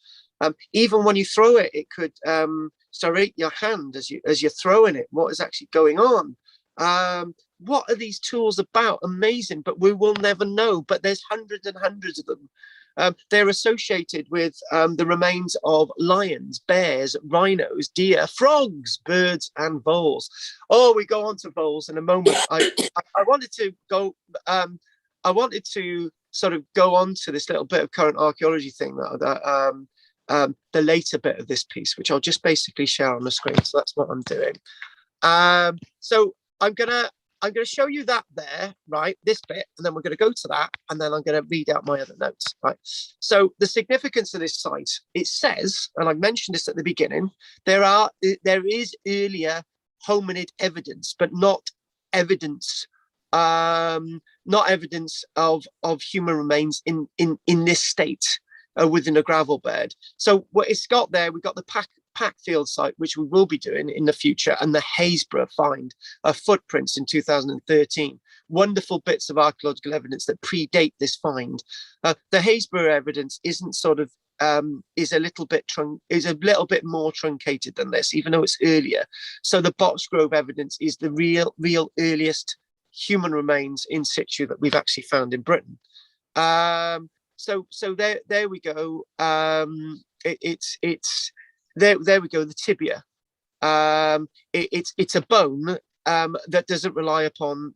Speaker 1: Even when you throw it, it could serrate your hand as you're throwing it. What is actually going on? What are these tools about? Amazing, but we will never know. But there's hundreds and hundreds of them. They're associated with the remains of lions, bears, rhinos, deer, frogs, birds, and voles. Oh, we go on to voles in a moment. I wanted to go. I wanted to sort of go on to this little bit of current archaeology thing, the later bit of this piece, which I'll just basically share on the screen. So that's what I'm doing. So I'm gonna show you that there, right? This bit, and then we're gonna go to that, and then I'm gonna read out my other notes, right? So the significance of this site, it says, and I mentioned this at the beginning, there is earlier hominid evidence, but not evidence of human remains in this state within a gravel bed. So what it's got there, we've got the Packfield site, which we will be doing in the future, and the Haysborough find of footprints in 2013. Wonderful bits of archaeological evidence that predate this find. The Haysborough evidence isn't sort of is a little bit more truncated than this, even though it's earlier. So the Boxgrove evidence is the real earliest human remains in situ that we've actually found in Britain. So there we go. There we go, the tibia. It's a bone that doesn't rely upon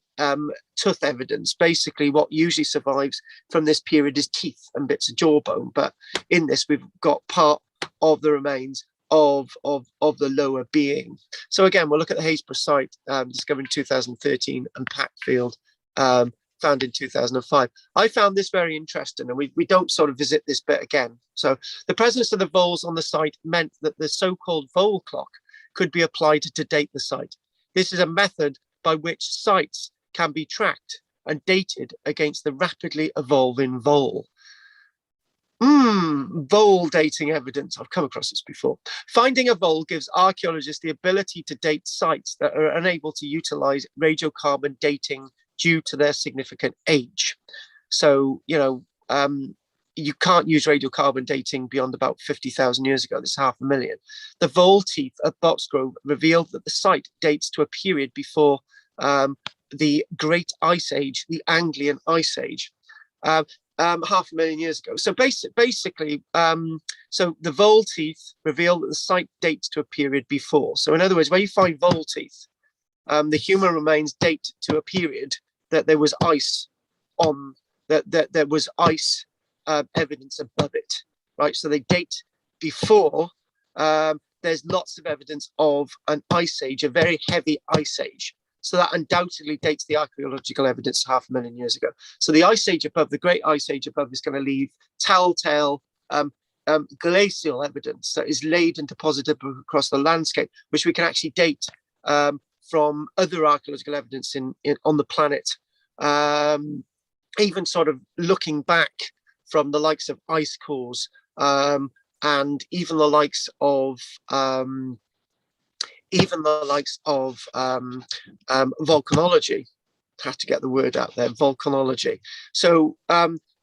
Speaker 1: tooth evidence. Basically, what usually survives from this period is teeth and bits of jawbone. But in this, we've got part of the remains of the lower being. So again, we'll look at the Haysborough site, discovered in 2013, and Packfield, found in 2005. I found this very interesting, and we don't sort of visit this bit again. So the presence of the voles on the site meant that the so-called vole clock could be applied to date the site. This is a method by which sites can be tracked and dated against the rapidly evolving vole. Vole dating evidence. I've come across this before. Finding a vole gives archaeologists the ability to date sites that are unable to utilize radiocarbon dating due to their significant age. So, you can't use radiocarbon dating beyond about 50,000 years ago. This is 500,000. The vole teeth at Boxgrove revealed that the site dates to a period before the Great Ice Age, the Anglian Ice Age. 500,000 years ago. So basically, so the vole teeth reveal that the site dates to a period before. So in other words, where you find vole teeth, the human remains date to a period that there was ice on, that there was ice evidence above it, right? So they date before. There's lots of evidence of an ice age, a very heavy ice age. So that undoubtedly dates the archaeological evidence 500,000 years ago. So the ice age above, the Great Ice Age above, is going to leave telltale glacial evidence that is laid and deposited across the landscape, which we can actually date from other archaeological evidence on the planet. Even sort of looking back from the likes of ice cores and even the likes of volcanology. Have to get the word out there, volcanology. So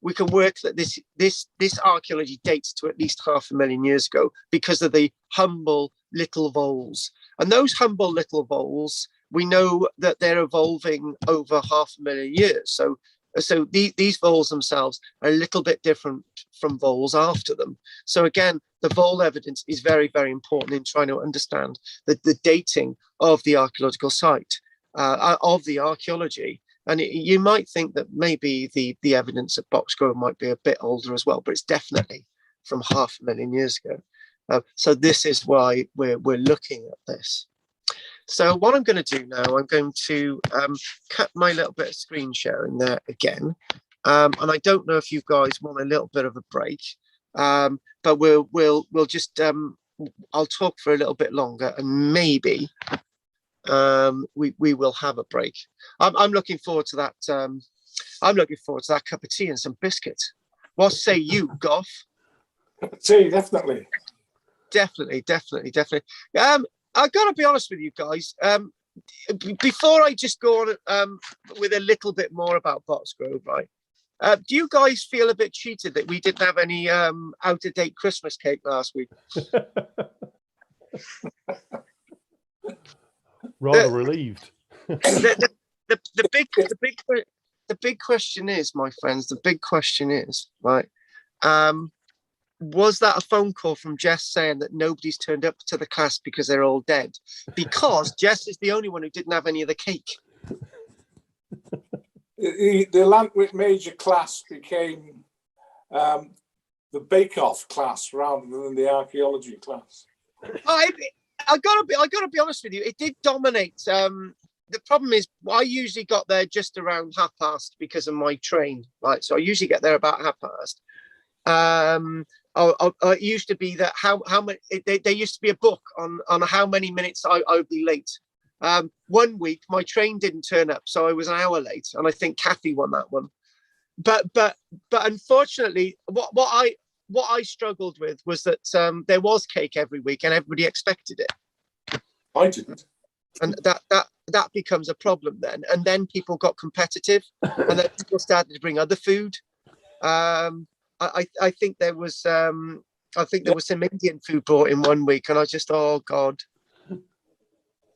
Speaker 1: we can work that this archaeology dates to at least 500,000 years ago because of the humble little voles. And those humble little voles, we know that they're evolving over 500,000 years. So these voles themselves are a little bit different from voles after them. So again, the vole evidence is very, very important in trying to understand the dating of the archaeological site, of the archaeology. And you might think that maybe the evidence at Boxgrove might be a bit older as well, but it's definitely from 500,000 years ago. So this is why we're looking at this. So what I'm going to do now, I'm going to cut my little bit of screen sharing there again. And I don't know if you guys want a little bit of a break, but we'll just I'll talk for a little bit longer, and maybe we will have a break. I'm looking forward to that. I'm looking forward to that cup of tea and some biscuits. What say you, Goff?
Speaker 2: Tea, definitely.
Speaker 1: Definitely. I gotta be honest with you guys. Before I just go on with a little bit more about Boxgrove, right? Do you guys feel a bit cheated that we didn't have any out-of-date Christmas cake last week?
Speaker 3: Rather relieved.
Speaker 1: The big question is, my friends. The big question is, right? Was that a phone call from Jess saying that nobody's turned up to the class because they're all dead? Because Jess is the only one who didn't have any of the cake.
Speaker 2: The Lantwick Major class became the bake-off class rather than the archaeology class.
Speaker 1: I gotta be honest with you. It did dominate. The problem is, I usually got there just around 1:30 because of my train, right? So I usually get there about 1:30. It used to be that how many there used to be a book on how many minutes I would be late. One week my train didn't turn up, so I was an hour late, and I think Kathy won that one. But unfortunately, what I struggled with was that there was cake every week, and everybody expected it.
Speaker 2: I didn't,
Speaker 1: and that becomes a problem then. And then people got competitive, and then people started to bring other food. I think there was some Indian food brought in one week, and I just, oh God.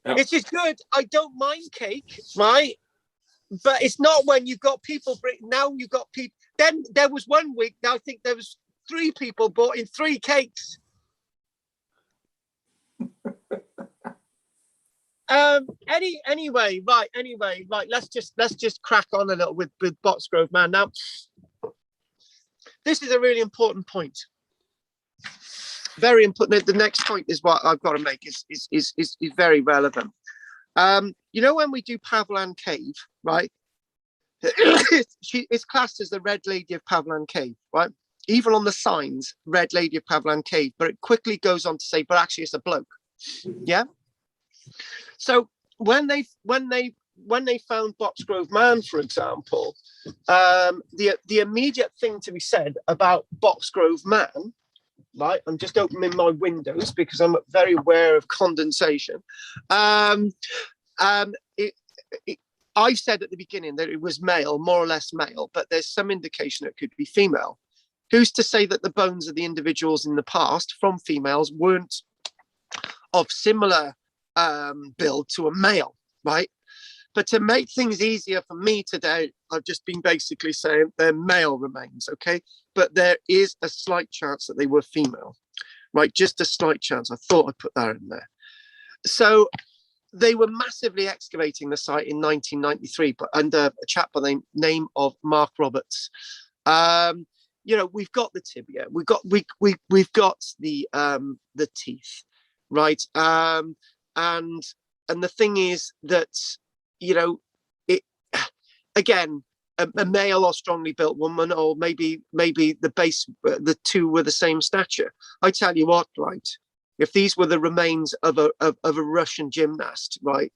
Speaker 1: Yep. It is good. I don't mind cake, right? But it's not when you've got people now you've got people. Then there was one week, now I think there was 3 people brought in 3 cakes. Anyway, right. Let's just crack on a little with Boxgrove, man. Now, this is a really important point. Very important. The next point is what I've got to make is very relevant. You know, when we do Pavlan Cave, right? It's classed as the Red Lady of Pavlan Cave, right? Even on the signs, Red Lady of Pavlan Cave, but it quickly goes on to say, but actually it's a bloke. Yeah. So when they when they found Boxgrove Man, for example, the immediate thing to be said about Boxgrove Man, right? I'm just opening my windows because I'm very aware of condensation. It, I said at the beginning that it was male, more or less male, but there's some indication it could be female. Who's to say that the bones of the individuals in the past from females weren't of similar build to a male, right? But to make things easier for me today, I've just been basically saying they're male remains, okay? But there is a slight chance that they were female, right? Just a slight chance. I thought I'd put that in there. So they were massively excavating the site in 1993, but under a chap by the name of Mark Roberts. You know, we've got the tibia, we've got the teeth, right? And the thing is that, you know, it again, a male or strongly built woman, or maybe the two were the same stature. I tell you what, right? If these were the remains of a Russian gymnast, right?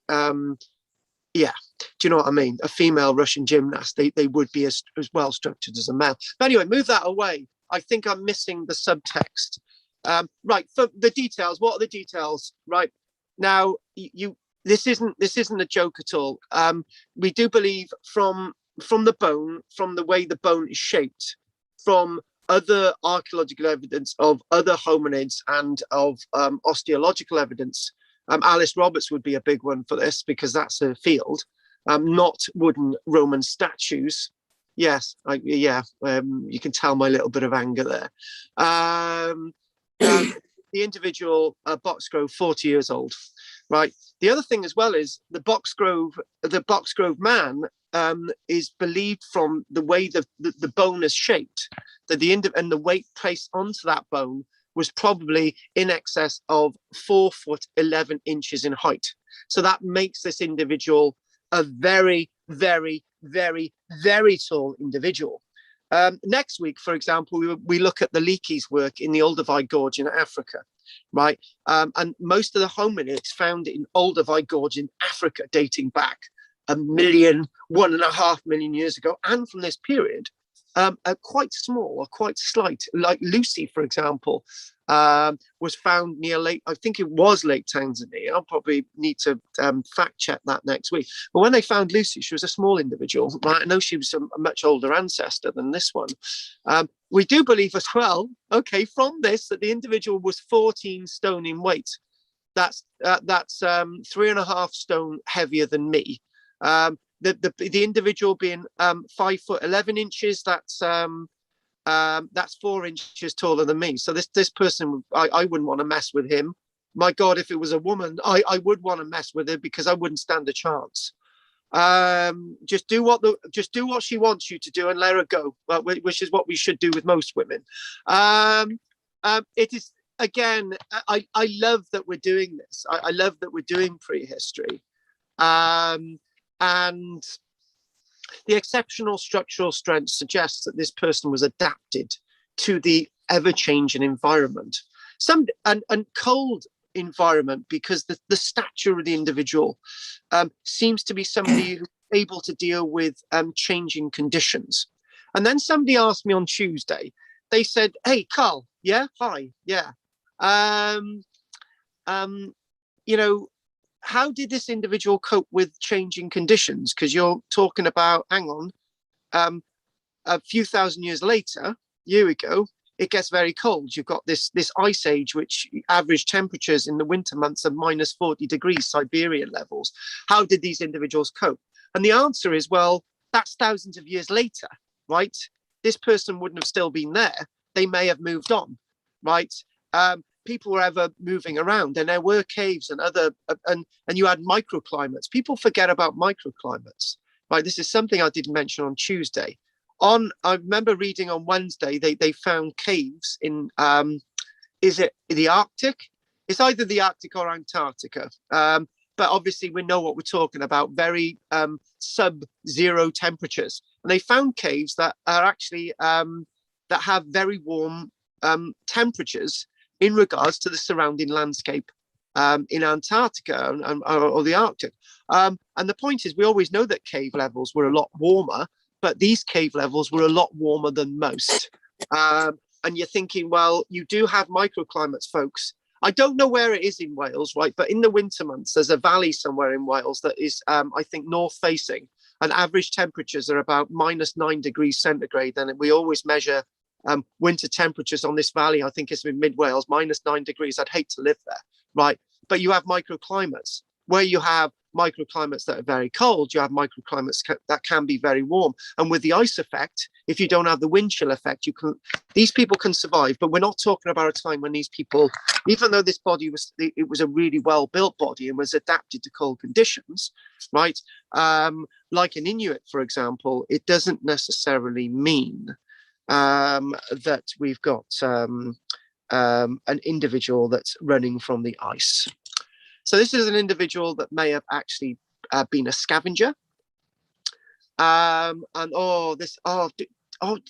Speaker 1: Yeah, do you know what I mean? A female Russian gymnast, they would be as well structured as a male. But anyway, move that away. I think I'm missing the subtext. Right, for the details. What are the details? Right now, this isn't a joke at all. We do believe from the bone, from the way the bone is shaped, from other archaeological evidence of other hominids and of osteological evidence. Alice Roberts would be a big one for this because that's her field, not wooden Roman statues. Yes, you can tell my little bit of anger there. The individual Boxgrove, 40 years old, right? The other thing as well is the Boxgrove Man is believed from the way the bone is shaped, that and the weight placed onto that bone was probably in excess of 4 foot 11 inches in height. So that makes this individual a very, very, very, very tall individual. Next week, for example, we look at the Leakey's work in the Olduvai Gorge in Africa, right? And most of the hominids found in Olduvai Gorge in Africa dating back 1.5 million years ago, and from this period, are quite small or quite slight. Like Lucy, for example, was found near Lake Tanzania. I'll probably need to fact check that next week. But when they found Lucy, she was a small individual. Right? I know she was a much older ancestor than this one. We do believe as well, okay, from this, that the individual was 14 stone in weight. That's 3.5 stone heavier than me. The individual being 5 foot 11 inches, that's 4 inches taller than me. So this person, I wouldn't want to mess with him. My God, if it was a woman, I would want to mess with her because I wouldn't stand a chance. Just do what she wants you to do and let her go, which is what we should do with most women. It is, again, I love that we're doing this. I love that we're doing prehistory. And the exceptional structural strength suggests that this person was adapted to the ever-changing environment. And cold environment, because the stature of the individual seems to be somebody who's able to deal with changing conditions. And then somebody asked me on Tuesday, they said, "Hey, Carl, yeah, hi, yeah. You know, how did this individual cope with changing conditions? Because you're talking about, hang on, a few thousand years later, year ago, it gets very cold. You've got this ice age, which average temperatures in the winter months are minus 40 degrees, Siberian levels. How did these individuals cope?" And the answer is, well, that's thousands of years later, right? This person wouldn't have still been there. They may have moved on, right? People were ever moving around, and there were caves and other, and you had microclimates. People forget about microclimates, right? This is something I didn't mention on Tuesday. I remember reading on Wednesday, they found caves in, is it the Arctic? It's either the Arctic or Antarctica. But obviously we know what we're talking about, very sub-zero temperatures. And they found caves that are actually, that have very warm temperatures in regards to the surrounding landscape. in Antarctica or the Arctic. And the point is, we always know that cave levels were a lot warmer, but these cave levels were a lot warmer than most. And you're thinking, well, you do have microclimates, folks. I don't know where it is in Wales, right? But in the winter months, there's a valley somewhere in Wales that is, I think, north facing, and average temperatures are about -9 degrees centigrade. And we always measure winter temperatures on this valley. I think it's in mid Wales, -9 degrees. I'd hate to live there, right? But you have microclimates where you have microclimates that are very cold. You have microclimates that can be very warm. And with the ice effect, if you don't have the wind chill effect, these people can survive. But we're not talking about a time when these people, even though this body was a really well built body and was adapted to cold conditions, right? Like an Inuit, for example, it doesn't necessarily mean that we've got an individual that's running from the ice. So this is an individual that may have actually been a scavenger. And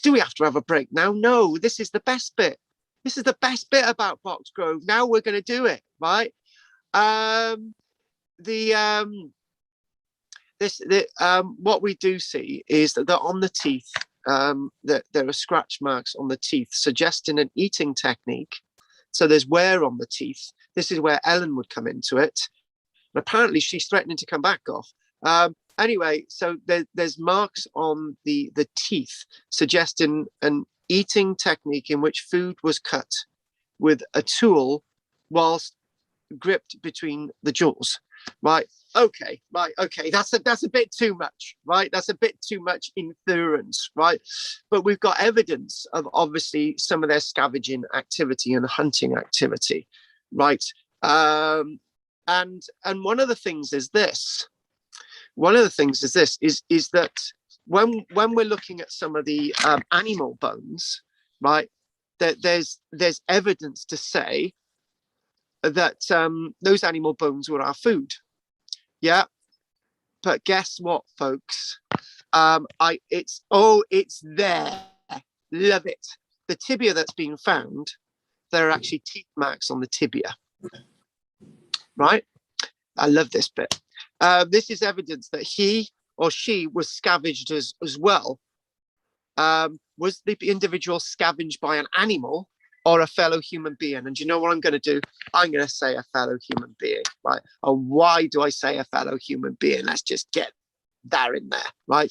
Speaker 1: do we have to have a break now? No, this is the best bit. This is the best bit about Boxgrove. Now we're going to do it, right? What we do see is that on the teeth, that there are scratch marks on the teeth, suggesting an eating technique. So there's wear on the teeth. This is where Ellen would come into it. And apparently she's threatening to come back off. Anyway, so there's marks on the teeth suggesting an eating technique in which food was cut with a tool whilst gripped between the jaws. Right. Okay. That's a bit too much, right? That's a bit too much inference, right? But we've got evidence of obviously some of their scavenging activity and hunting activity, right? And one of the things is this. Is that when we're looking at some of the animal bones, right? That there's evidence to say that those animal bones were our food. Yeah, but guess what, folks? It's there. Love it. The tibia that's been found, there are actually teeth marks on the tibia. Right? I love this bit. This is evidence that he or she was scavenged as well. Was the individual scavenged by an animal or a fellow human being? And you know what I'm going to do? I'm going to say a fellow human being, right? And why do I say a fellow human being? Let's just get that in there, right?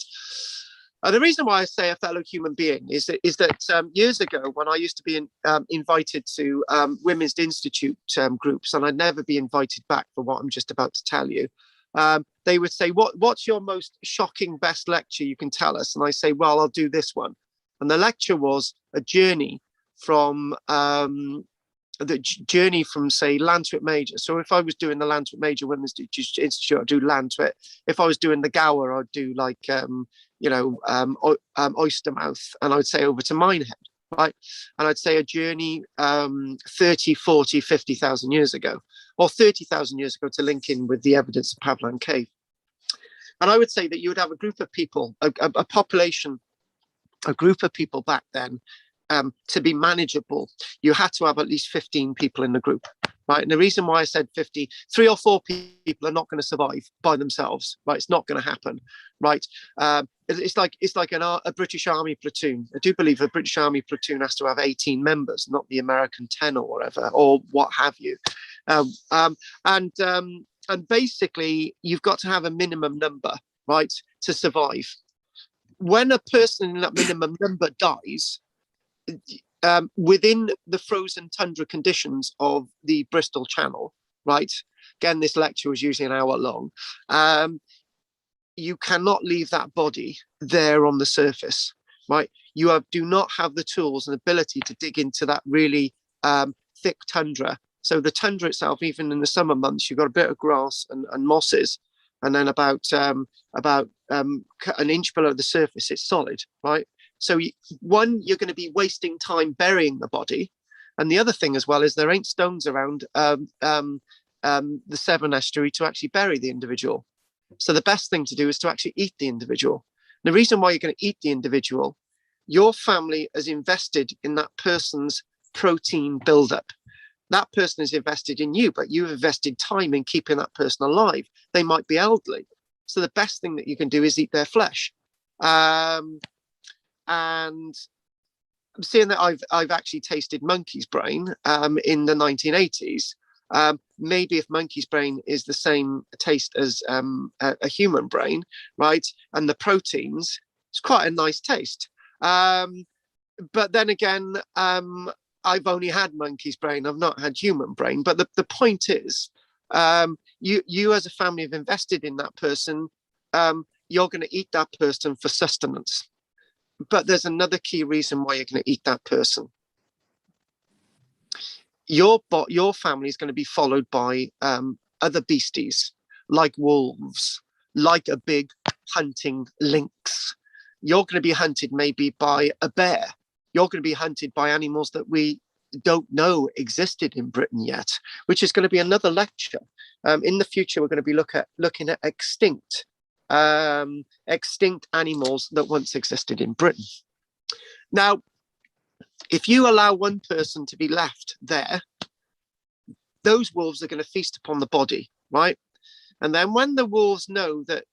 Speaker 1: The reason why I say a fellow human being is that years ago, when I used to be invited to Women's Institute groups, and I'd never be invited back for what I'm just about to tell you, they would say, what's your most shocking best lecture you can tell us? And I say, well, I'll do this one. And the lecture was a journey from say Lantwit Major. So if I was doing the Lantwit Major Women's Institute, I'd do Lantwit. If I was doing the Gower, I'd do like Oystermouth, and I would say over to Minehead, right? And I'd say a journey 30, 40, 50,000 years ago, or 30,000 years ago, to link in with the evidence of Pavlan Cave. And I would say that you would have a group of people, a population, a group of people back then. To be manageable, you had to have at least 15 people in the group, right? And the reason why I said 50, 3 or 4 people are not going to survive by themselves, right? It's not going to happen, right? It's like a British Army platoon. I do believe a British Army platoon has to have 18 members, not the American 10 or whatever, or what have you. And basically, you've got to have a minimum number, right, to survive. When a person in that minimum number dies, within the frozen tundra conditions of the Bristol Channel, right? Again, this lecture was usually an hour long. You cannot leave that body there on the surface, right? You do not have the tools and ability to dig into that really thick tundra. So the tundra itself, even in the summer months, you've got a bit of grass and mosses, and then about an inch below the surface, it's solid, right? So you're going to be wasting time burying the body. And the other thing as well is there ain't stones around the Severn estuary to actually bury the individual. So the best thing to do is to actually eat the individual. The reason why you're going to eat the individual, your family has invested in that person's protein buildup. That person is invested in you, but you've invested time in keeping that person alive. They might be elderly. So the best thing that you can do is eat their flesh. And seeing that I've actually tasted monkey's brain in the 1980s, maybe if monkey's brain is the same taste as a human brain, right, and the proteins, it's quite a nice taste. But then again, I've only had monkey's brain. I've not had human brain. But the point is, you as a family have invested in that person. You're going to eat that person for sustenance. But there's another key reason why you're going to eat that person. Your family is going to be followed by other beasties, like wolves, like a big hunting lynx. You're going to be hunted maybe by a bear. You're going to be hunted by animals that we don't know existed in Britain yet, which is going to be another lecture. In the future, we're going to be looking at extinct animals that once existed in Britain. Now, if you allow one person to be left there, those wolves are going to feast upon the body, right? And then when the wolves know that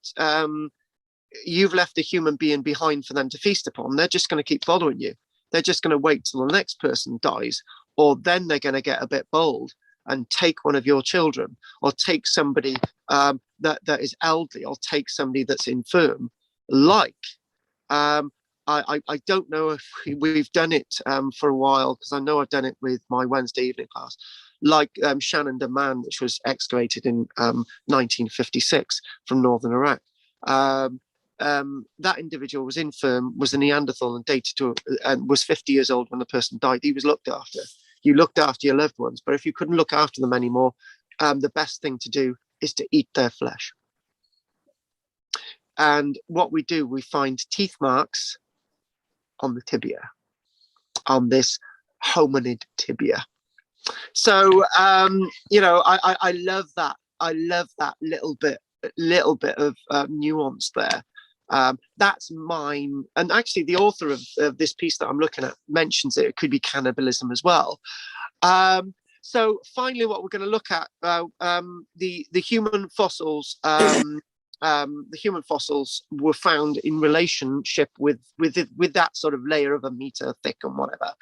Speaker 1: you've left a human being behind for them to feast upon, they're just going to keep following you. They're just going to wait till the next person dies, or then they're going to get a bit bold and take one of your children, or take somebody that is elderly, or take somebody that's infirm. Like, I don't know if we've done it for a while, because I know I've done it with my Wednesday evening class, like Shannon Man, which was excavated in 1956 from northern Iraq. That individual was infirm, was a Neanderthal, and dated to, and was 50 years old when the person died. He was looked after. You looked after your loved ones, but if you couldn't look after them anymore, the best thing to do is to eat their flesh. And what we do, we find teeth marks on the tibia, on this hominid tibia. So you know, I love that. I love that little bit of nuance there. That's mine. And actually, the author of this piece that I'm looking at mentions it could be cannibalism as well. So finally, what we're going to look at, the human fossils. The human fossils were found in relationship with that sort of layer of a meter thick and whatever.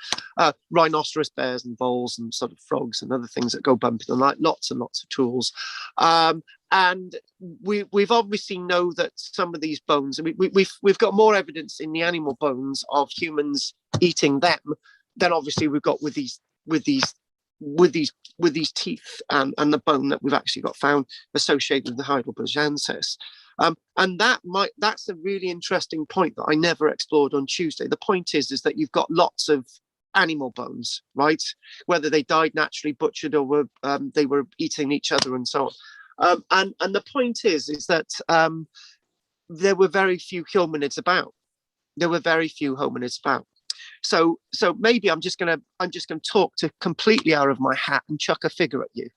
Speaker 1: Rhinoceros bears and voles and sort of frogs and other things that go bumping and like lots and lots of tools. And we've obviously know that some of these bones, we've got more evidence in the animal bones of humans eating them than obviously we've got with these teeth and the bone that we've actually got found associated with the Heidelbergensis. And that's a really interesting point that I never explored on Tuesday. The point is that you've got lots of animal bones, right? Whether they died naturally, butchered, or they were eating each other and so on. And the point is that there were very few hominids about. There were very few hominids about. So maybe I'm just gonna talk to completely out of my hat and chuck a figure at you.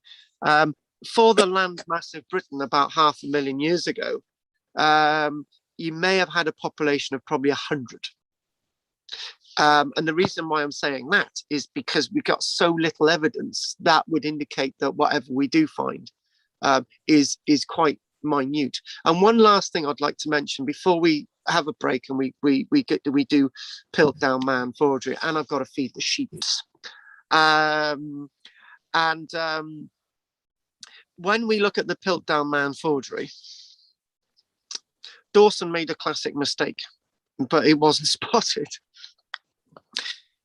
Speaker 1: For the landmass of Britain about 500,000 years ago, you may have had a population of probably 100. And the reason why I'm saying that is because we've got so little evidence that would indicate that whatever we do find is quite minute. And one last thing I'd like to mention before we have a break and we do Piltdown Man forgery, and I've got to feed the sheeps. When we look at the Piltdown Man forgery, Dawson made a classic mistake, but it wasn't spotted.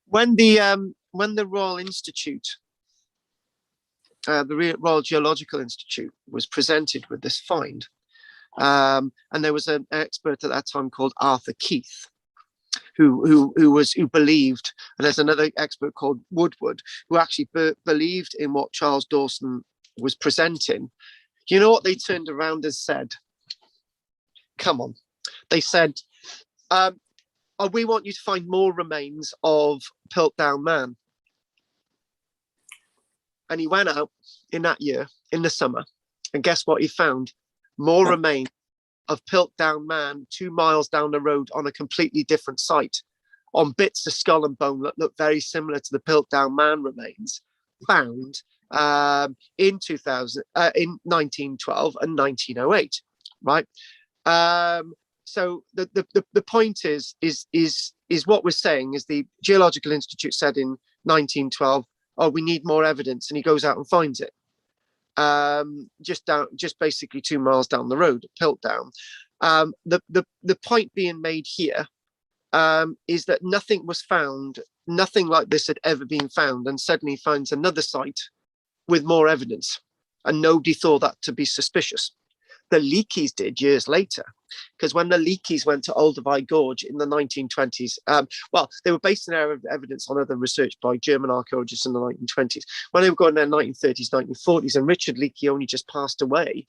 Speaker 1: When the Royal Institute, the Royal Geological Institute, was presented with this find, and there was an expert at that time called Arthur Keith, who believed, and there's another expert called Woodward who actually believed in what Charles Dawson was presenting. You know what they turned around and said? Come on, they said, we want you to find more remains of Piltdown Man. And he went out in that year, in the summer, and guess what he found? More remains of Piltdown Man 2 miles down the road on a completely different site, on bits of skull and bone that look very similar to the Piltdown Man remains. found in 1912 and 1908, right? So the point is what we're saying is the Geological Institute said in 1912, oh, we need more evidence, and he goes out and finds it. Just basically 2 miles down the road at Piltdown. The point being made here is that nothing was found, nothing like this had ever been found, and suddenly finds another site with more evidence, and nobody thought that to be suspicious. The Leakeys did years later, because when the Leakeys went to Olduvai Gorge in the 1920s, well, they were basing their evidence on other research by German archaeologists in the 1920s. When they were going in the 1930s, 1940s, and Richard Leakey only just passed away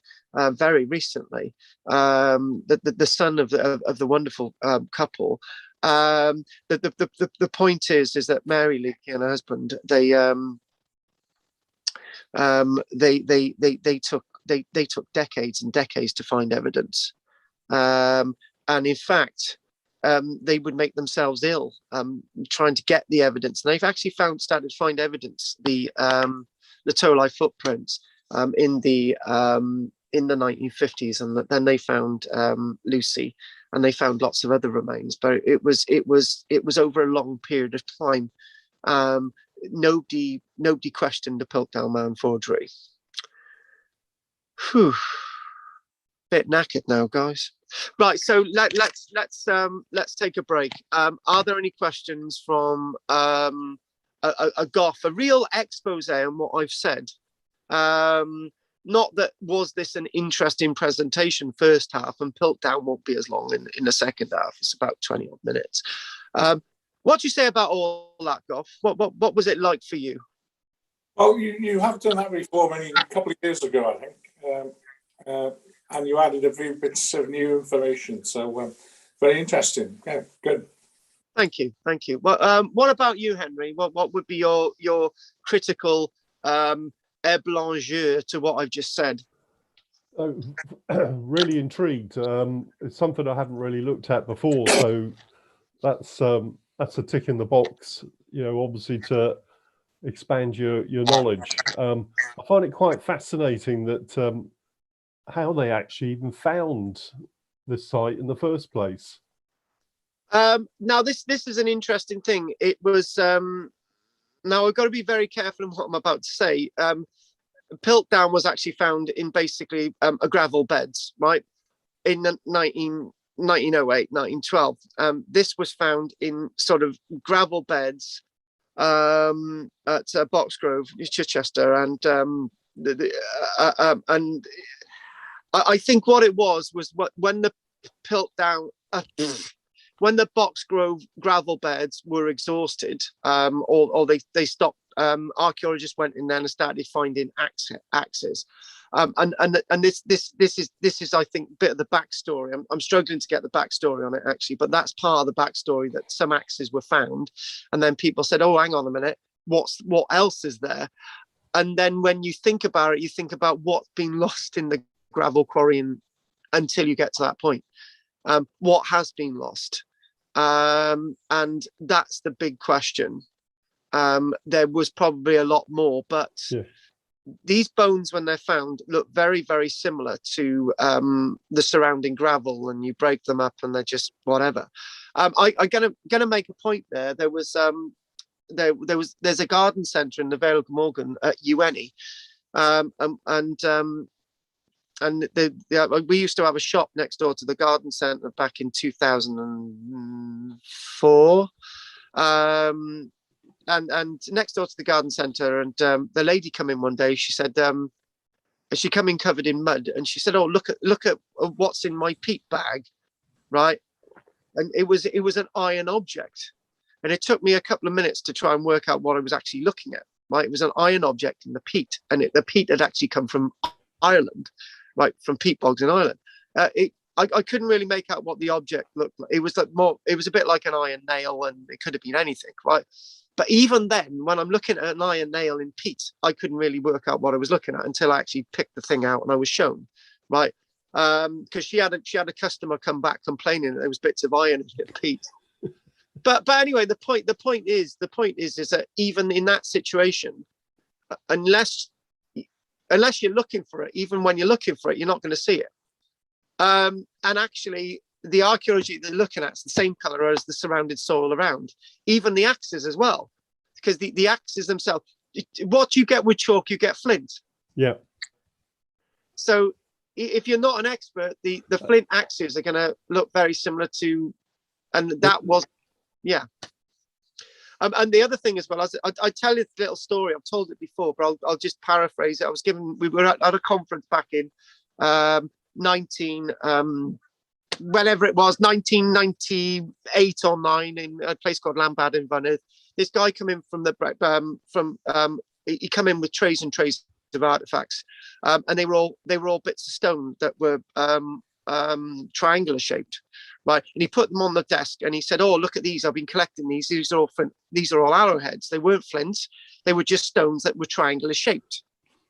Speaker 1: very recently, the son of the wonderful couple. The point is that Mary Leakey and her husband, they took decades and decades to find evidence, and in fact, they would make themselves ill trying to get the evidence. And they've actually started to find evidence, the Tolai footprints in the 1950s, and then they found Lucy, and they found lots of other remains. But it was over a long period of time. Nobody questioned the Piltdown Man forgery. Whew. Bit knackered now, guys. Right, so let's take a break. Are there any questions from a Goff, a real expose on what I've said? Not that was this an interesting presentation first half, and Piltdown won't be as long in the second half. It's about 20 odd minutes. What do you say about all that, Goff? What was it like for you?
Speaker 2: Well, you have done that before a couple of years ago, I think, and you added a few bits of new information. So very interesting. Yeah, good.
Speaker 1: Thank you. Well, what about you, Henry? What would be your critical ébrancheur to what I've just said?
Speaker 3: Really intrigued. It's something I haven't really looked at before, so that's a tick in the box. Obviously to expand your knowledge. I find it quite fascinating that how they actually even found this site in the first place.
Speaker 1: Now this is an interesting thing. It was now I've got to be very careful in what I'm about to say. Piltdown was actually found in basically a gravel beds, right, in 1908, 1912. This was found in sort of gravel beds at Boxgrove, Chichester, and I think what it was when the Piltdown, when the Boxgrove gravel beds were exhausted, or they stopped. Archaeologists went in there and started finding axes, and this is I think a bit of the backstory. I'm struggling to get the backstory on it actually, but that's part of the backstory, that some axes were found, and then people said, "Oh, hang on a minute, what else is there?" And then when you think about it, you think about what's been lost in the gravel quarry until you get to that point. What has been lost? And that's the big question. There was probably a lot more, but these bones, when they're found, look very, very similar to the surrounding gravel, and you break them up and they're just whatever. I'm gonna make a point there. There's a garden centre in the Vale of Glamorgan at UNE, and we used to have a shop next door to the garden centre back in 2004. And next door to the garden centre, and the lady come in one day. She said, she come in covered in mud, and she said, "Oh, look at what's in my peat bag," right? And it was an iron object, and it took me a couple of minutes to try and work out what I was actually looking at. Right, it was an iron object in the peat, and the peat had actually come from Ireland, right, from peat bogs in Ireland. I couldn't really make out what the object looked like. It was a bit like an iron nail, and it could have been anything, right? But even then, when I'm looking at an iron nail in peat, I couldn't really work out what I was looking at until I actually picked the thing out and I was shown, right? Because she had a customer come back complaining that there was bits of iron in peat. But anyway, the point is that even in that situation, unless you're looking for it. Even when you're looking for it, you're not going to see it. And actually, the archaeology they're looking at is the same color as the surrounding soil around, even the axes as well, because the axes themselves, what you get with chalk, you get flint.
Speaker 3: Yeah.
Speaker 1: So if you're not an expert, the flint axes are going to look very similar to, and that was, yeah. And the other thing as well, I tell you this little story. I've told it before, but we just paraphrase it. We were at a conference back in whenever it was, 1998 or 9, in a place called Lambad in Fynydd. This guy come in he come in with trays and trays of artifacts, and they were all bits of stone that were triangular shaped, right? And he put them on the desk and he said, "Oh, look at these! I've been collecting these. These are all arrowheads. They weren't flints. They were just stones that were triangular shaped."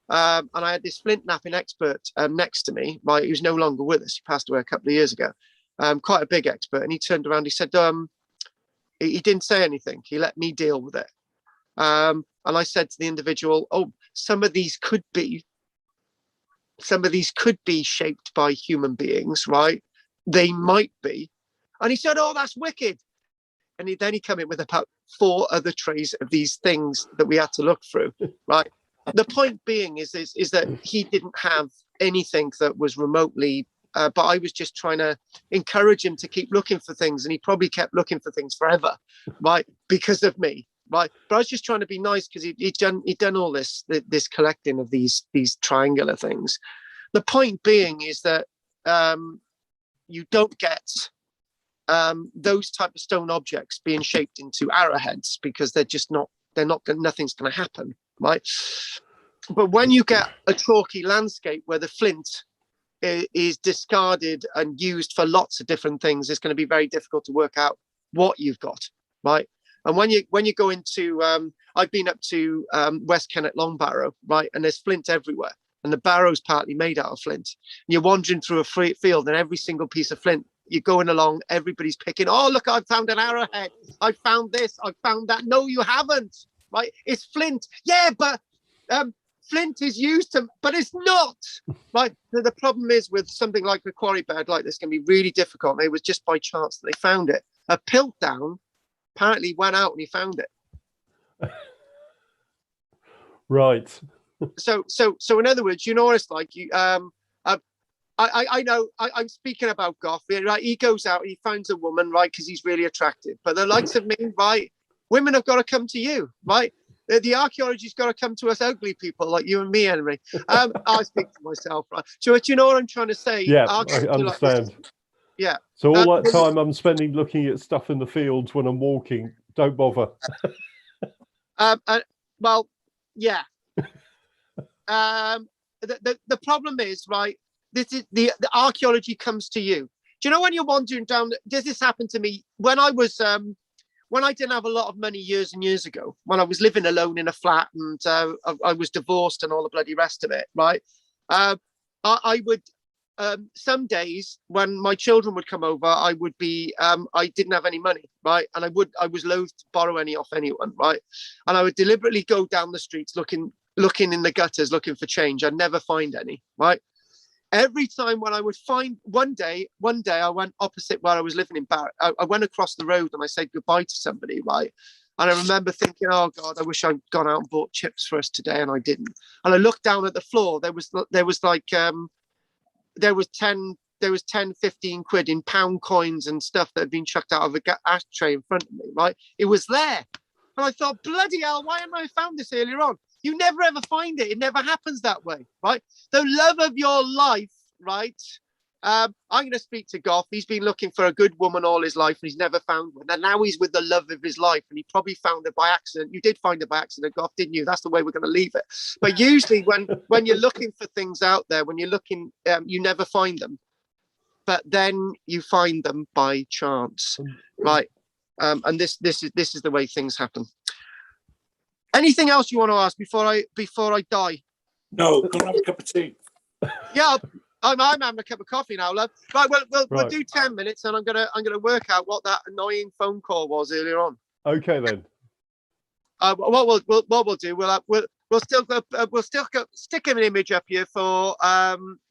Speaker 1: And I had this flint knapping expert next to me, right? He was no longer with us. He passed away a couple of years ago. Quite a big expert. And he turned around. He said, he didn't say anything. He let me deal with it. And I said to the individual, "Oh, some of these could be shaped by human beings, right? They might be." And he said, "Oh, that's wicked." And then he came in with about 4 other trays of these things that we had to look through, right? The point being is that he didn't have anything that was remotely, but I was just trying to encourage him to keep looking for things, and he probably kept looking for things forever, right? Because of me, right? But I was just trying to be nice because he'd done all this collecting of these triangular things. The point being is that you don't get those type of stone objects being shaped into arrowheads because nothing's going to happen, right? But when you get a chalky landscape where the flint is discarded and used for lots of different things, it's going to be very difficult to work out what you've got, right? And when you go into, I've been up to West Kennet Long Barrow, right? And there's flint everywhere. And the barrow's partly made out of flint. And you're wandering through a field and every single piece of flint, you're going along, everybody's picking, "Oh, look, I found an arrowhead. I found this, I found that." No, you haven't, right? It's flint. Yeah, but flint is used to, but it's not, right? The problem is with something like a quarry bed like this can be really difficult. And it was just by chance that they found it. A piltdown apparently went out and he found it.
Speaker 3: Right.
Speaker 1: So in other words, you know what it's like. I know I'm speaking about Goff, right? He goes out, he finds a woman, right? Because he's really attractive. But the likes of me, right? Women have got to come to you, right? The archaeology's got to come to us ugly people like you and me, Henry. I speak for myself, right? So, do you know what I'm trying to say?
Speaker 3: Yeah, I understand.
Speaker 1: Like, yeah.
Speaker 3: So all that time I'm spending looking at stuff in the fields when I'm walking, don't bother.
Speaker 1: Well, yeah. The problem is, right? This is the archaeology comes to you. Do you know when you're wandering down? Does this happen to me when I was when I didn't have a lot of money years and years ago, when I was living alone in a flat and I was divorced and all the bloody rest of it, right? I would some days when my children would come over, I would be I didn't have any money, right? And I was loath to borrow any off anyone, right? And I would deliberately go down the streets looking in the gutters, looking for change. I'd never find any, right? Every time when I would find, one day I went opposite where I was living in Barrett. I went across the road and I said goodbye to somebody, right? And I remember thinking, "Oh God, I wish I'd gone out and bought chips for us today," and I didn't. And I looked down at the floor. There was 10, 15 quid in pound coins and stuff that had been chucked out of a ashtray in front of me, right? It was there. And I thought, bloody hell, why haven't I found this earlier on? You never ever find it. It never happens that way, right? The love of your life, right? I'm going to speak to Goff. He's been looking for a good woman all his life and he's never found one. And now he's with the love of his life and he probably found it by accident. You did find it by accident, Goff, didn't you? That's the way we're going to leave it. But usually when you're looking for things out there, when you're looking, you never find them. But then you find them by chance, right? And this is the way things happen. Anything else you want to ask before I die?
Speaker 2: No, come and have a cup of tea.
Speaker 1: Yeah, I'm having a cup of coffee now, love. Right, we'll do 10 minutes, and I'm gonna work out what that annoying phone call was earlier on.
Speaker 3: Okay then.
Speaker 1: What we'll do, we'll stick an image up here for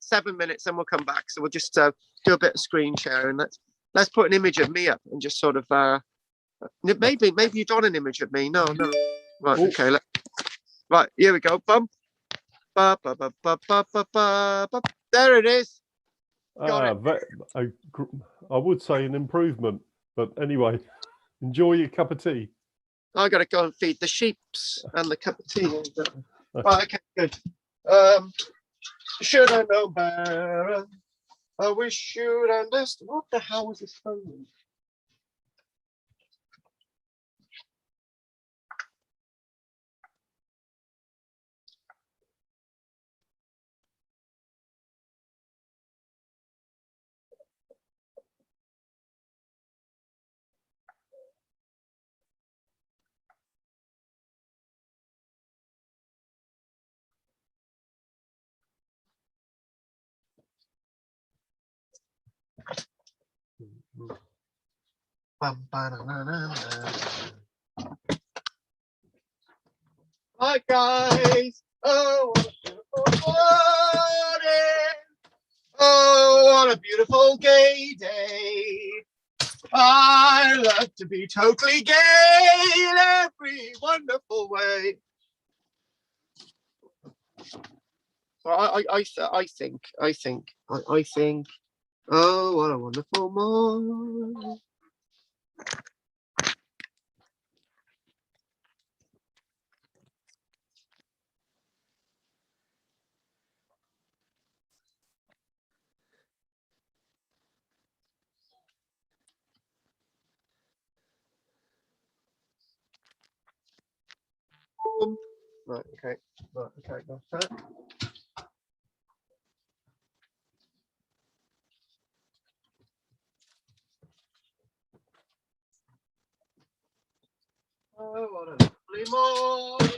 Speaker 1: 7 minutes, and we'll come back. So we'll just do a bit of screen share, and let's put an image of me up and just sort of maybe you don't want an image of me. No. Right.
Speaker 3: Oh.
Speaker 1: Okay. Right. Here we go. Bum. Ba, ba, ba, ba, ba, ba, ba, ba. There it is. Got it.
Speaker 3: I would say an improvement, but anyway, enjoy your cup of tea.
Speaker 1: I got to go and feed the sheeps and the cup of tea. Right, okay, good. Should I know better? I wish you'd understand. What the hell was this phone? Hi guys! Oh, what a beautiful morning! Oh, what a beautiful gay day! I love to be totally gay in every wonderful way. So I think. Oh, what a wonderful morning! Right, okay, that's that. Oh, what a lovely morning!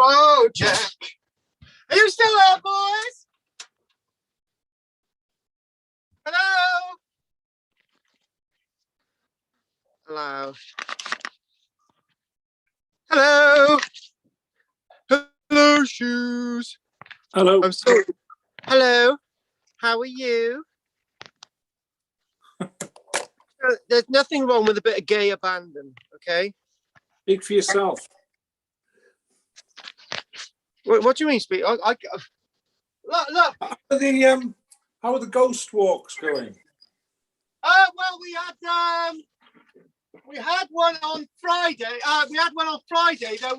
Speaker 1: Oh, Jack. Are you still there, boys? Hello? Hello? Hello? Hello, shoes.
Speaker 2: Hello.
Speaker 1: I'm sorry. Hello? How are you? There's nothing wrong with a bit of gay abandon, okay?
Speaker 2: Speak for yourself.
Speaker 1: What do you mean, speak? Look.
Speaker 2: How are the ghost walks going?
Speaker 1: Well, we had one on Friday. There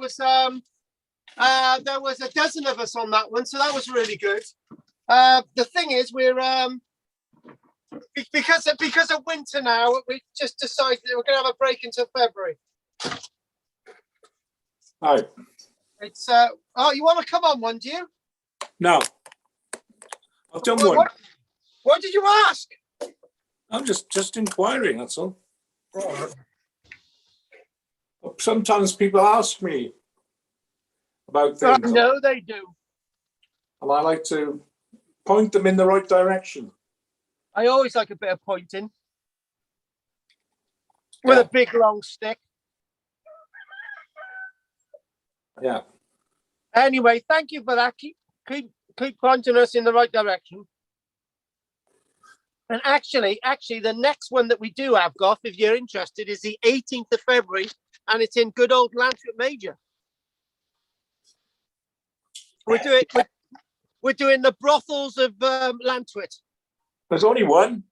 Speaker 1: was a dozen of us on that one, so that was really good. The thing is, we're because of winter now, we just decided that we're going to have a break until February.
Speaker 2: Right.
Speaker 1: It's oh, you want to come on one, do you?
Speaker 2: No. I've done one.
Speaker 1: What did you ask?
Speaker 2: I'm just inquiring, that's all. Sometimes people ask me about things.
Speaker 1: I know they do.
Speaker 2: And I like to point them in the right direction.
Speaker 1: I always like a bit of pointing. With a big long stick.
Speaker 2: Yeah.
Speaker 1: Anyway, thank you for that. Keep pointing us in the right direction. And actually, the next one that we do have, Goff, if you're interested, is the 18th of February, and it's in good old Lantwit Major. We're doing the brothels of Lantwit.
Speaker 2: There's only one.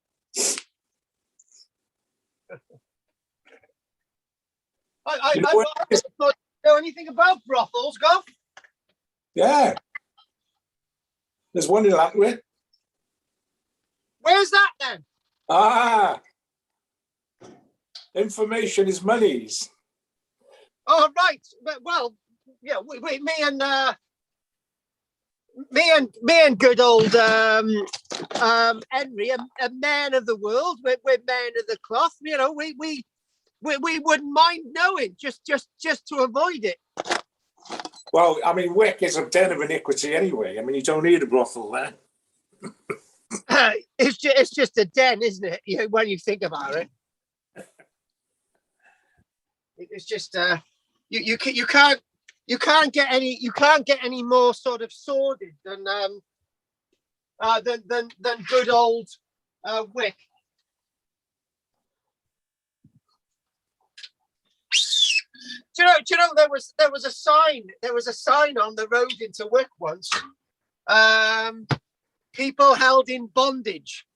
Speaker 1: I don't know anything about brothels, Goff.
Speaker 2: Yeah. There's one in Lantwit.
Speaker 1: Where's that then?
Speaker 2: Ah. Information is monies.
Speaker 1: Oh, right. Well, yeah, me and good old Henry, a man of the world. We're men of the cloth. You know, we wouldn't mind knowing just to avoid it.
Speaker 2: Well, I mean, Wick is a den of iniquity anyway. I mean, you don't need a brothel there.
Speaker 1: It's just a den, isn't it? You know, when you think about it, it's just you can't get any more sort of sordid than good old Wick. Do you know there was a sign on the road into Wick once. People held in bondage,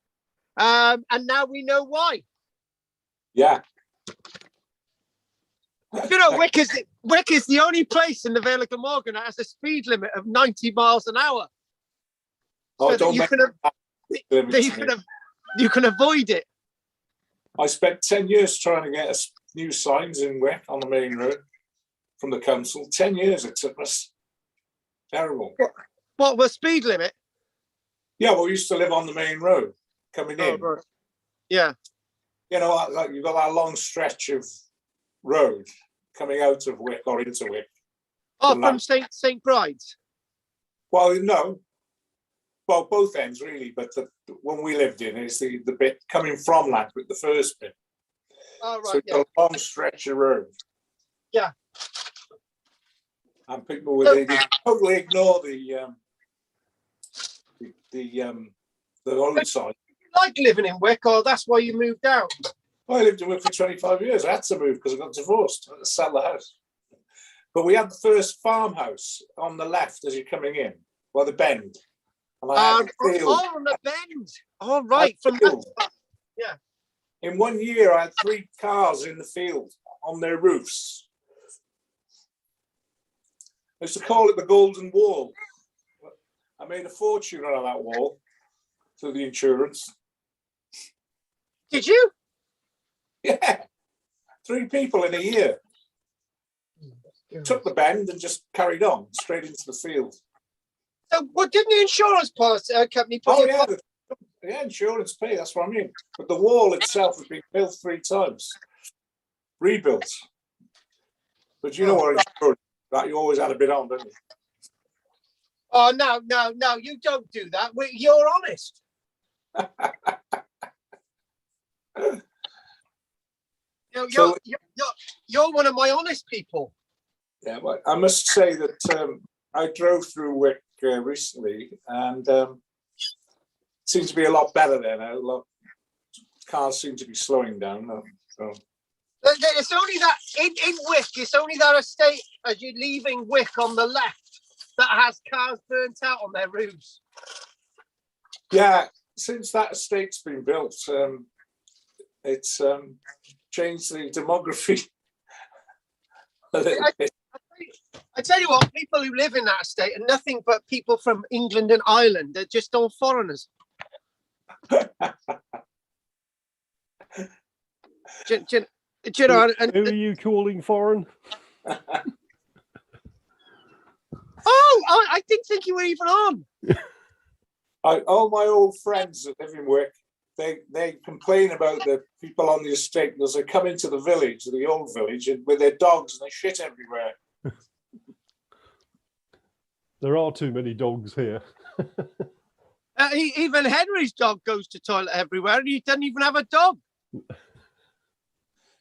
Speaker 1: and now we know why.
Speaker 2: Yeah.
Speaker 1: You know, Wick is the only place in the Vale of Glamorgan that has a speed limit of 90 miles an hour.
Speaker 2: Oh,
Speaker 1: So
Speaker 2: don't
Speaker 1: you can avoid it.
Speaker 2: I spent 10 years trying to get us new signs in Wick on the main road from the council. 10 years it took us. Terrible.
Speaker 1: What was speed limit?
Speaker 2: Yeah, well, we used to live on the main road coming in.
Speaker 1: Right. Yeah.
Speaker 2: You know, like you've got that long stretch of road coming out of Wick or into Wick.
Speaker 1: Oh, from St. Bride's?
Speaker 2: Well, no. Well, both ends really, but the one we lived in is the bit coming from Lantwit, the first bit.
Speaker 1: Oh, right,
Speaker 2: so
Speaker 1: yeah.
Speaker 2: A long stretch of road.
Speaker 1: Yeah.
Speaker 2: And people they totally ignore the road sign.
Speaker 1: Like living in Wick, or that's why you moved out?
Speaker 2: Well, I lived in Wick for 25 years. I had to move because I got divorced. I had to sell the house. But we had the first farmhouse on the left as you're coming in, well, the bend. And I had the field.
Speaker 1: Oh, on the bend. All right. From yeah.
Speaker 2: In 1 year, I had 3 cars in the field on their roofs. I used to call it the Golden Wall. I made a fortune out of that wall through the insurance.
Speaker 1: Did you?
Speaker 2: Yeah. 3 people in a year. Took the bend and just carried on straight into the field.
Speaker 1: So, what didn't the insurance policy company put?
Speaker 2: Oh, yeah. Yeah, insurance pay, that's what I mean. But the wall itself has been built 3 times. Rebuilt. But you know what insurance Right, you always had a bit on, didn't you?
Speaker 1: Oh, no, you don't do that. You're honest. You're one of my honest people.
Speaker 2: Yeah, well, I must say that I drove through Wick recently, and it seems to be a lot better there now. Cars seem to be slowing down. So.
Speaker 1: It's only that in Wick, it's only that estate as you're leaving Wick on the left that has cars burnt out on their roofs.
Speaker 2: Yeah, since that estate's been built, it's changed the demography a little bit.
Speaker 1: I tell you what, people who live in that estate are nothing but people from England and Ireland. They're just all foreigners. Do you know,
Speaker 3: who are you calling foreign?
Speaker 1: I didn't think you were even on.
Speaker 2: All my old friends that live in Wick, they complain about the people on the estate because they come into the village, the old village, and with their dogs and they shit everywhere.
Speaker 3: There are too many dogs here.
Speaker 1: Even Henry's dog goes to toilet everywhere, and he doesn't even have a dog.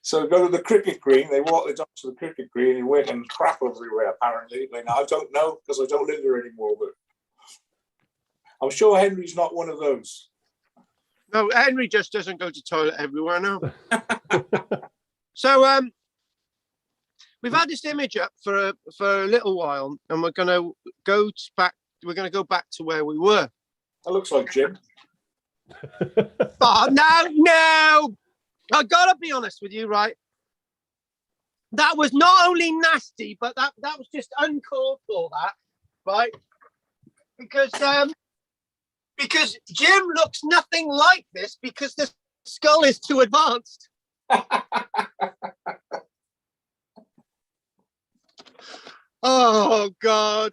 Speaker 2: So go to the cricket green. They walk the dogs to the cricket green in Wick and crap everywhere. Apparently, I don't know because I don't live there anymore. But I'm sure Henry's not one of those.
Speaker 1: No, Henry just doesn't go to toilet everywhere. No. So we've had this image up for a little while, and we're going to go back. We're going to go back to where we were.
Speaker 2: That looks like Jim.
Speaker 1: Oh no! I gotta be honest with you, right? That was not only nasty, but that was just uncalled for. That, right? Because Jim looks nothing like this because the skull is too advanced. Oh God.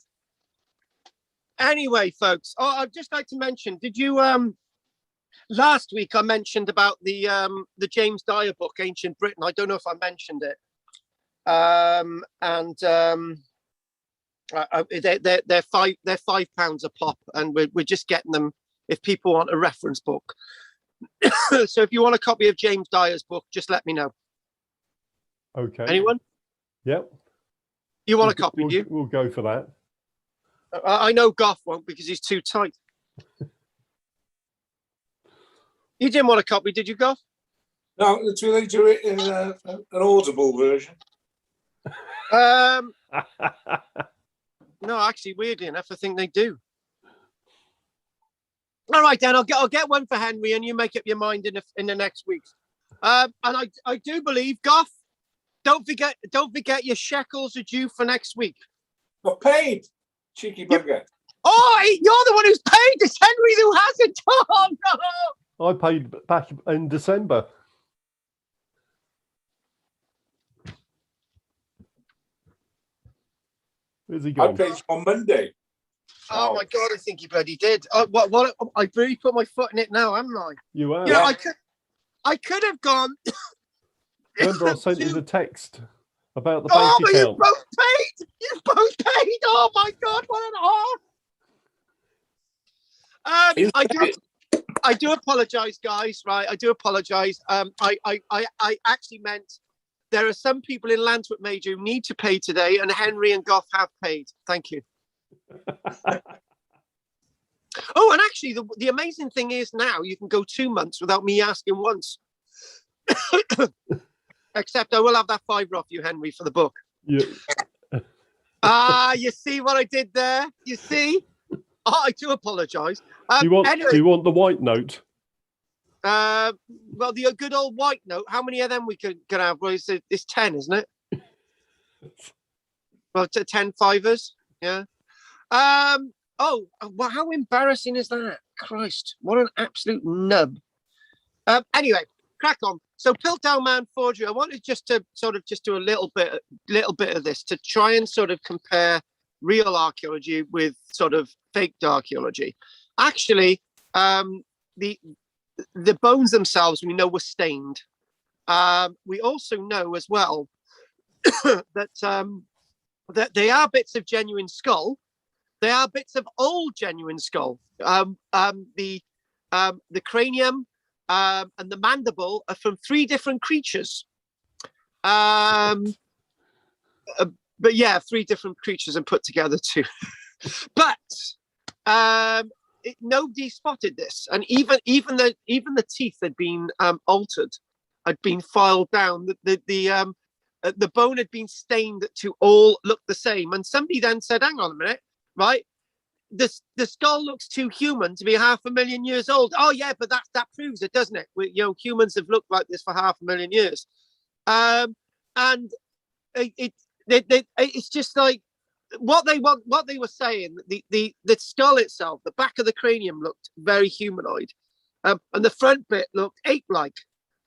Speaker 1: Anyway, folks, I'd just like to mention, did you last week I mentioned about the James Dyer book, Ancient Britain. I don't know if I mentioned it. They're £5 a pop, and we're just getting them if people want a reference book. So if you want a copy of James Dyer's book, just let me know.
Speaker 3: Okay.
Speaker 1: Anyone?
Speaker 3: Yep.
Speaker 1: You want a copy, do you?
Speaker 3: We'll go for that.
Speaker 1: I know Goff won't because he's too tight. You didn't want a copy, did you, Goff?
Speaker 2: No, do they do it in an audible version?
Speaker 1: No, actually, weirdly enough, I think they do. All right, Dan, I'll get one for Henry, and you make up your mind in the next week. And I do believe, Goff, don't forget your shekels are due for next week.
Speaker 2: Not paid, cheeky bugger.
Speaker 1: Oh, you're the one who's paid. It's Henry who hasn't. Oh no!
Speaker 3: I paid back in December. Where's he gone?
Speaker 2: I paid on Monday.
Speaker 1: Oh my God, I think he bloody did. What? I really put my foot in it now, haven't I?
Speaker 3: You have.
Speaker 1: Yeah, I could have gone.
Speaker 3: Remember, I sent you the text about the bank account.
Speaker 1: You both paid. You both paid. Oh my God, what an honor! I do apologize, guys. Right, I do apologize. I actually meant there are some people in Lantwick Major who need to pay today, and Henry and Goff have paid. Thank you. Oh, and actually, the amazing thing is now you can go 2 months without me asking once. Except I will have that £5 off you, Henry, for the book.
Speaker 3: Yeah.
Speaker 1: You see what I did there? You see? Oh, I do apologise.
Speaker 3: Do you want the white note?
Speaker 1: Well, the good old white note. How many of them we could have? Well, it's 10, isn't it? Well, 10 fivers. Yeah. Oh, well, how embarrassing is that? Christ, what an absolute nub. Anyway, crack on. So, Piltdown Man Forgery. I wanted just to do a little bit of this to try and sort of compare real archaeology with sort of faked archaeology. Actually, the bones themselves we know were stained. We also know as well that that they are bits of genuine skull. They are bits of old genuine skull. The cranium and the mandible are from 3 different creatures. But yeah, 3 different creatures and put together too. But nobody spotted this, and even the teeth had been altered, had been filed down. The bone had been stained to all look the same. And somebody then said, "Hang on a minute, right? The skull looks too human to be 500,000 years old." Oh yeah, but that proves it, doesn't it? Humans have looked like this for 500,000 years, and it's just like what they were saying. The skull itself, the back of the cranium looked very humanoid, and the front bit looked ape-like.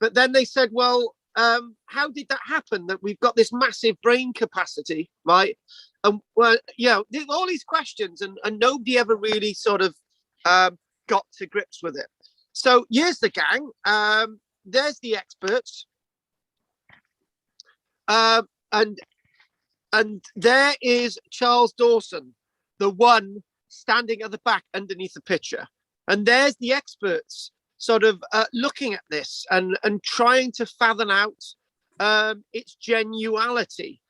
Speaker 1: But then they said, well, how did that happen? That we've got this massive brain capacity, right? And well, all these questions, and nobody ever really sort of got to grips with it. So here's the gang. There's the experts, and there is Charles Dawson, the one standing at the back underneath the picture. And there's the experts sort of looking at this and trying to fathom out its genuality.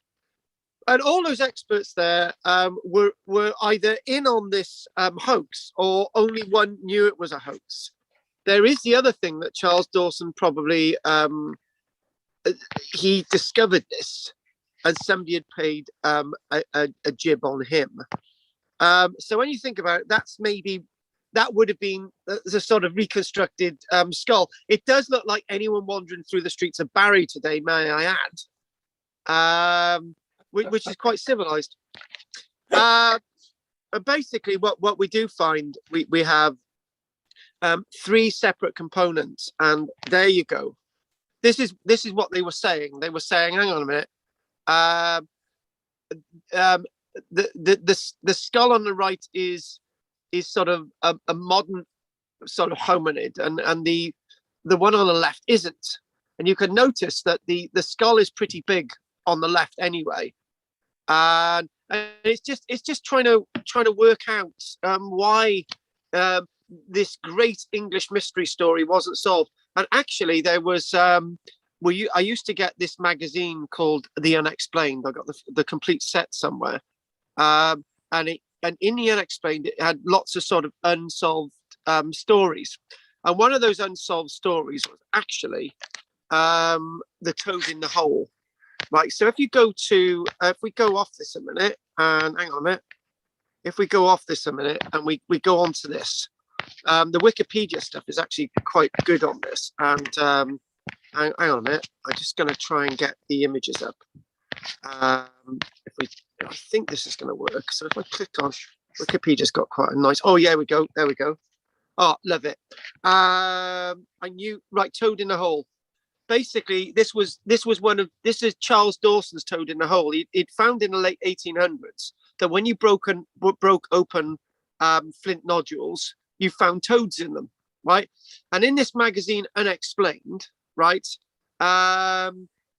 Speaker 1: And all those experts there were either in on this hoax, or only one knew it was a hoax. There is the other thing that Charles Dawson probably, he discovered this, and somebody had paid a jib on him. So when you think about it, that would have been the sort of reconstructed skull. It does look like anyone wandering through the streets of Barry today, may I add, which is quite civilized. Basically, what we do find, we have 3 separate components, and there you go. This is what they were saying. They were saying, hang on a minute. The skull on the right is sort of a modern sort of hominid, and the one on the left isn't. And you can notice that the skull is pretty big on the left anyway, and it's just trying to work out why this great English mystery story wasn't solved. And actually, there was I used to get this magazine called The Unexplained. I got the complete set somewhere, and in The Unexplained, it had lots of sort of unsolved stories. And one of those unsolved stories was actually the toad in the hole. Right. So if we go off this a minute, and hang on a minute, if we go off this a minute and we go on to this, the Wikipedia stuff is actually quite good on this. And hang on a minute, I'm just going to try and get the images up. I think this is going to work. So if I click on Wikipedia's got quite a nice. Oh yeah, there we go. Oh, love it. I knew, right, toad in the hole. Basically, this is Charles Dawson's toad in the hole. He'd found in the late 1800s that when you broke open flint nodules, you found toads in them, right? And in this magazine, Unexplained, right,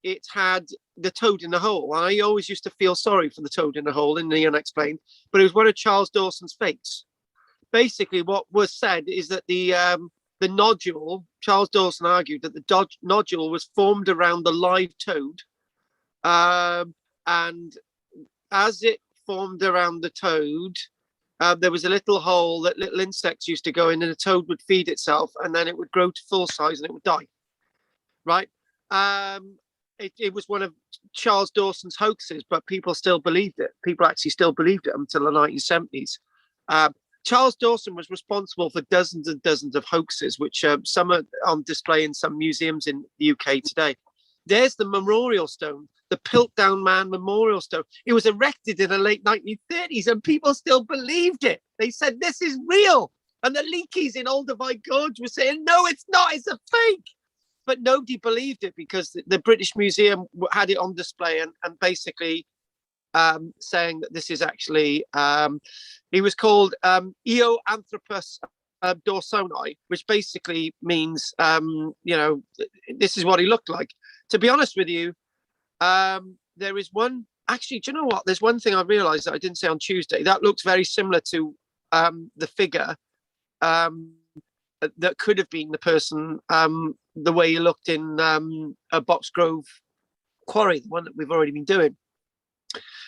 Speaker 1: it had the toad in the hole. And I always used to feel sorry for the toad in the hole in the Unexplained, but it was one of Charles Dawson's fakes. Basically, what was said is that the nodule, Charles Dawson argued that the nodule was formed around the live toad, and as it formed around the toad, there was a little hole that little insects used to go in, and the toad would feed itself, and then it would grow to full size and it would die. Right? It was one of Charles Dawson's hoaxes, but people still believed it. People actually still believed it until the 1970s. Charles Dawson was responsible for dozens and dozens of hoaxes, which some are on display in some museums in the UK today. There's the memorial stone, the Piltdown Man Memorial Stone. It was erected in the late 1930s, and people still believed it. They said, this is real. And the Leakeys in Olduvai Gorge were saying, no, it's not, it's a fake. But nobody believed it because the British Museum had it on display and basically saying that this is actually, he was called Eoanthropus Dawsoni, which basically means, this is what he looked like. To be honest with you, there is one actually, do you know what? There's one thing I realised that I didn't say on Tuesday. That looks very similar to the figure that could have been the person, the way he looked in a Boxgrove quarry, the one that we've already been doing.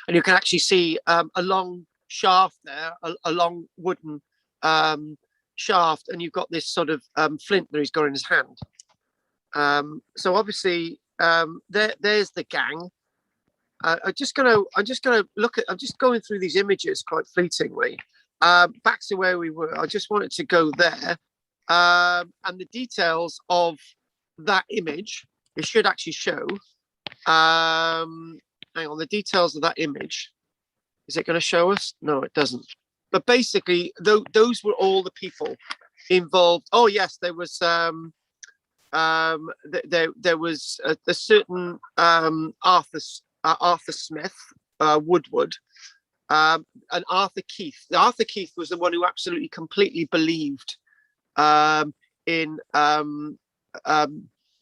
Speaker 1: And you can actually see a long shaft there, a long wooden shaft, and you've got this sort of flint that he's got in his hand. So obviously, there's the gang. I'm just going through these images quite fleetingly. Back to where we were. I just wanted to go there, and the details of that image. It should actually show. Hang on, the details of that image. Is it going to show us? No, it doesn't. But basically, those were all the people involved. Oh yes, there was there was a certain Arthur Smith Woodward, and Arthur Keith. Arthur Keith was the one who absolutely completely believed in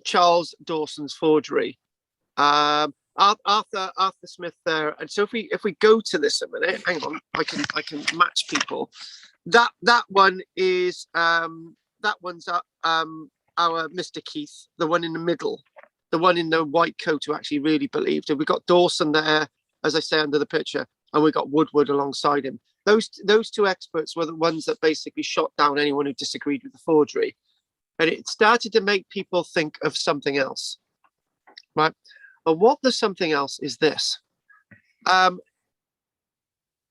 Speaker 1: Charles Dawson's forgery. Arthur Smith there. And so if we go to this a minute, hang on, I can match people. That one is that one's our Mr. Keith, the one in the middle, the one in the white coat who actually really believed. And we got Dawson there, as I say, under the picture, and we got Woodward alongside him. Those two experts were the ones that basically shot down anyone who disagreed with the forgery. And it started to make people think of something else, right? And what the something else is this. In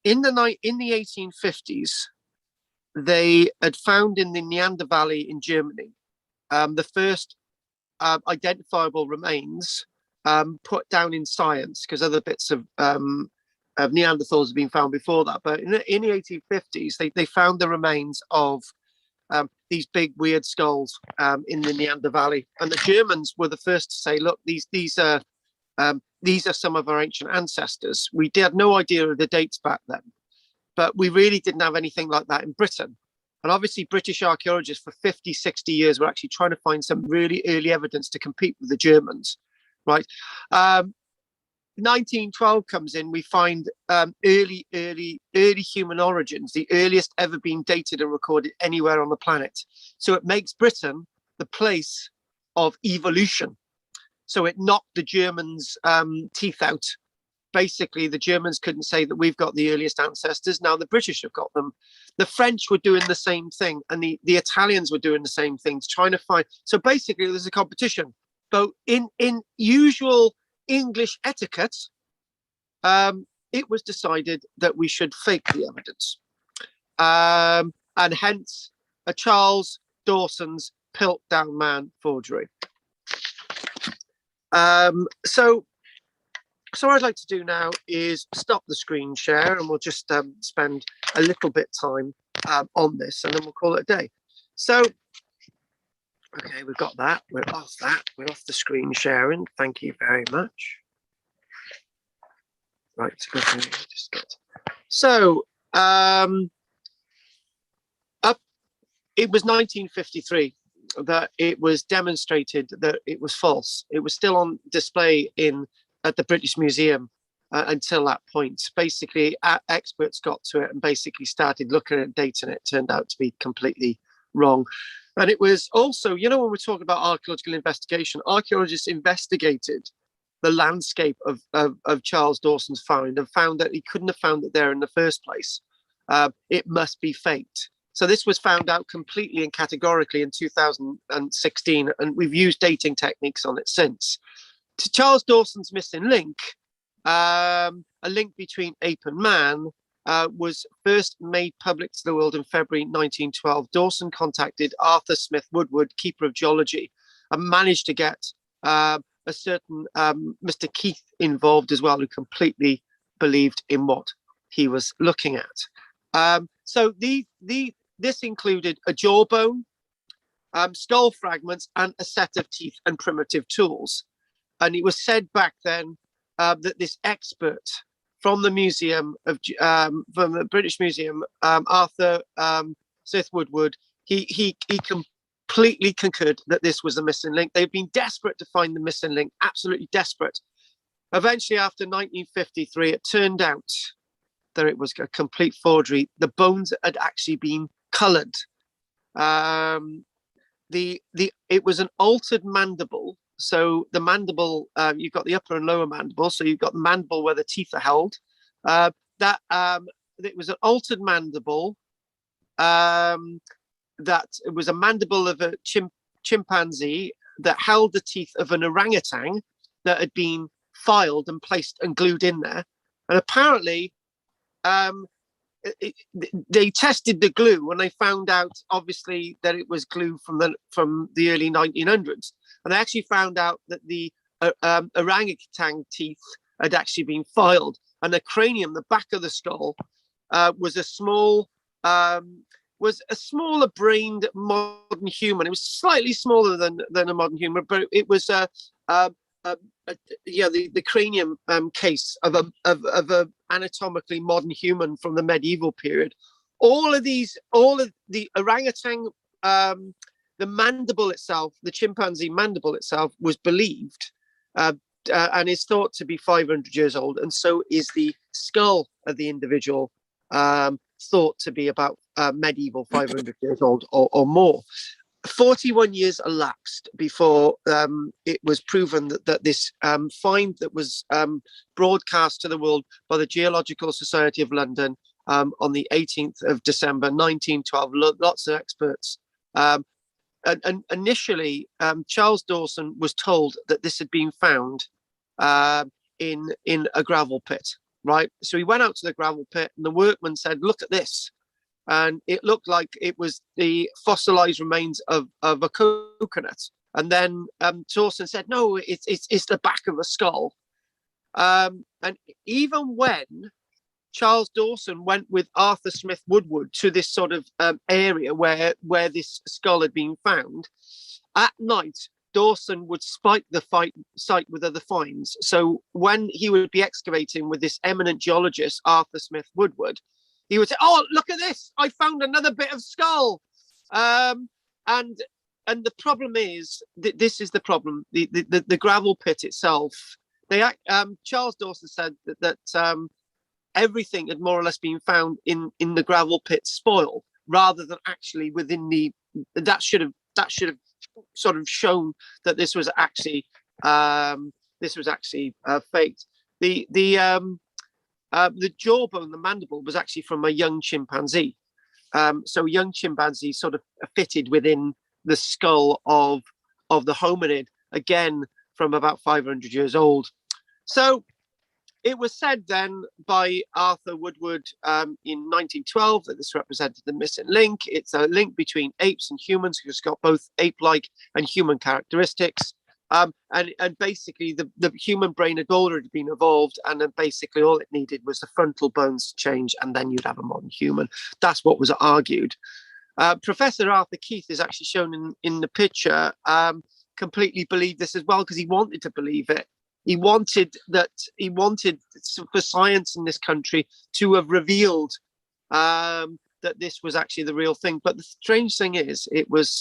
Speaker 1: the 1850s, they had found in the Neander Valley in Germany the first identifiable remains put down in science, because other bits of Neanderthals have been found before that. But in the 1850s, they found the remains of these big weird skulls in the Neander Valley, and the Germans were the first to say, "Look, these are some of our ancient ancestors." We had no idea of the dates back then, but we really didn't have anything like that in Britain. And obviously, British archaeologists for 50, 60 years were actually trying to find some really early evidence to compete with the Germans, right? 1912 comes in, we find early human origins, the earliest ever being dated and recorded anywhere on the planet. So it makes Britain the place of evolution. So it knocked the Germans' teeth out. Basically, the Germans couldn't say that we've got the earliest ancestors. Now the British have got them. The French were doing the same thing, and the Italians were doing the same things, trying to find. So basically, there's a competition. But in usual English etiquette, it was decided that we should fake the evidence, and hence a Charles Dawson's Piltdown Man forgery. So what I'd like to do now is stop the screen share, and we'll just spend a little bit time on this, and then we'll call it a day. So, okay, we've got that. We're off that. We're off the screen sharing. Thank you very much. Right. Okay, just get. So, it was 1953 that it was demonstrated that it was false. It was still on display at the British Museum until that point. Basically, experts got to it and basically started looking at data, and it turned out to be completely wrong. And it was also, you know, when we're talking about archaeological investigation, archaeologists investigated the landscape of Charles Dawson's find and found that he couldn't have found it there in the first place. It must be faked. So this was found out completely and categorically in 2016, and we've used dating techniques on it since. To Charles Dawson's missing link, a link between ape and man, was first made public to the world in February 1912. Dawson contacted Arthur Smith Woodward, keeper of geology, and managed to get a certain Mr. Keith involved as well, who completely believed in what he was looking at. So this included a jawbone, skull fragments, and a set of teeth and primitive tools. And it was said back then that this expert from the museum from the British Museum, Arthur Smith Woodward, he completely concurred that this was the missing link. They've been desperate to find the missing link, absolutely desperate. Eventually, after 1953, it turned out that it was a complete forgery. The bones had actually been coloured. It was an altered mandible. So the mandible, you've got the upper and lower mandible. So you've got the mandible where the teeth are held. It was an altered mandible. That it was a mandible of a chimpanzee that held the teeth of an orangutan that had been filed and placed and glued in there. And apparently, they tested the glue and they found out, obviously, that it was glue from the early 1900s. And they actually found out that the orangutan teeth had actually been filed, and the cranium, the back of the skull, was a smaller brained modern human. It was slightly smaller than a modern human, but it was the cranium case of a anatomically modern human from the medieval period. All of the orangutan, the mandible itself, the chimpanzee mandible itself, was believed and is thought to be 500 years old, and so is the skull of the individual, thought to be about medieval 500 years old or more. 41 years elapsed before it was proven that this find that was broadcast to the world by the Geological Society of London on the 18th of December 1912, lots of experts. And initially, Charles Dawson was told that this had been found in a gravel pit, right? So he went out to the gravel pit and the workman said, "Look at this." And it looked like it was the fossilized remains of a coconut. And then Dawson said, "No, it's the back of a skull." And even when Charles Dawson went with Arthur Smith Woodward to this sort of area where this skull had been found, at night, Dawson would spike the site with other finds. So when he would be excavating with this eminent geologist, Arthur Smith Woodward, he would say, "Oh, look at this! I found another bit of skull." And the problem is, this is the problem. The gravel pit itself. Charles Dawson said that everything had more or less been found in the gravel pit spoiled, rather than actually within the. That should have sort of shown that this was actually faked. The jawbone, the mandible, was actually from a young chimpanzee. So a young chimpanzee sort of fitted within the skull of the hominid, again from about 500 years old. So it was said then by Arthur Woodward in 1912 that this represented the missing link. It's a link between apes and humans who's got both ape-like and human characteristics. And basically the human brain had already been evolved, and then basically all it needed was the frontal bones to change, and then you'd have a modern human. That's what was argued. Professor Arthur Keith is actually shown in the picture, completely believed this as well, because he wanted to believe it. He wanted for science in this country to have revealed that this was actually the real thing. But the strange thing is, it was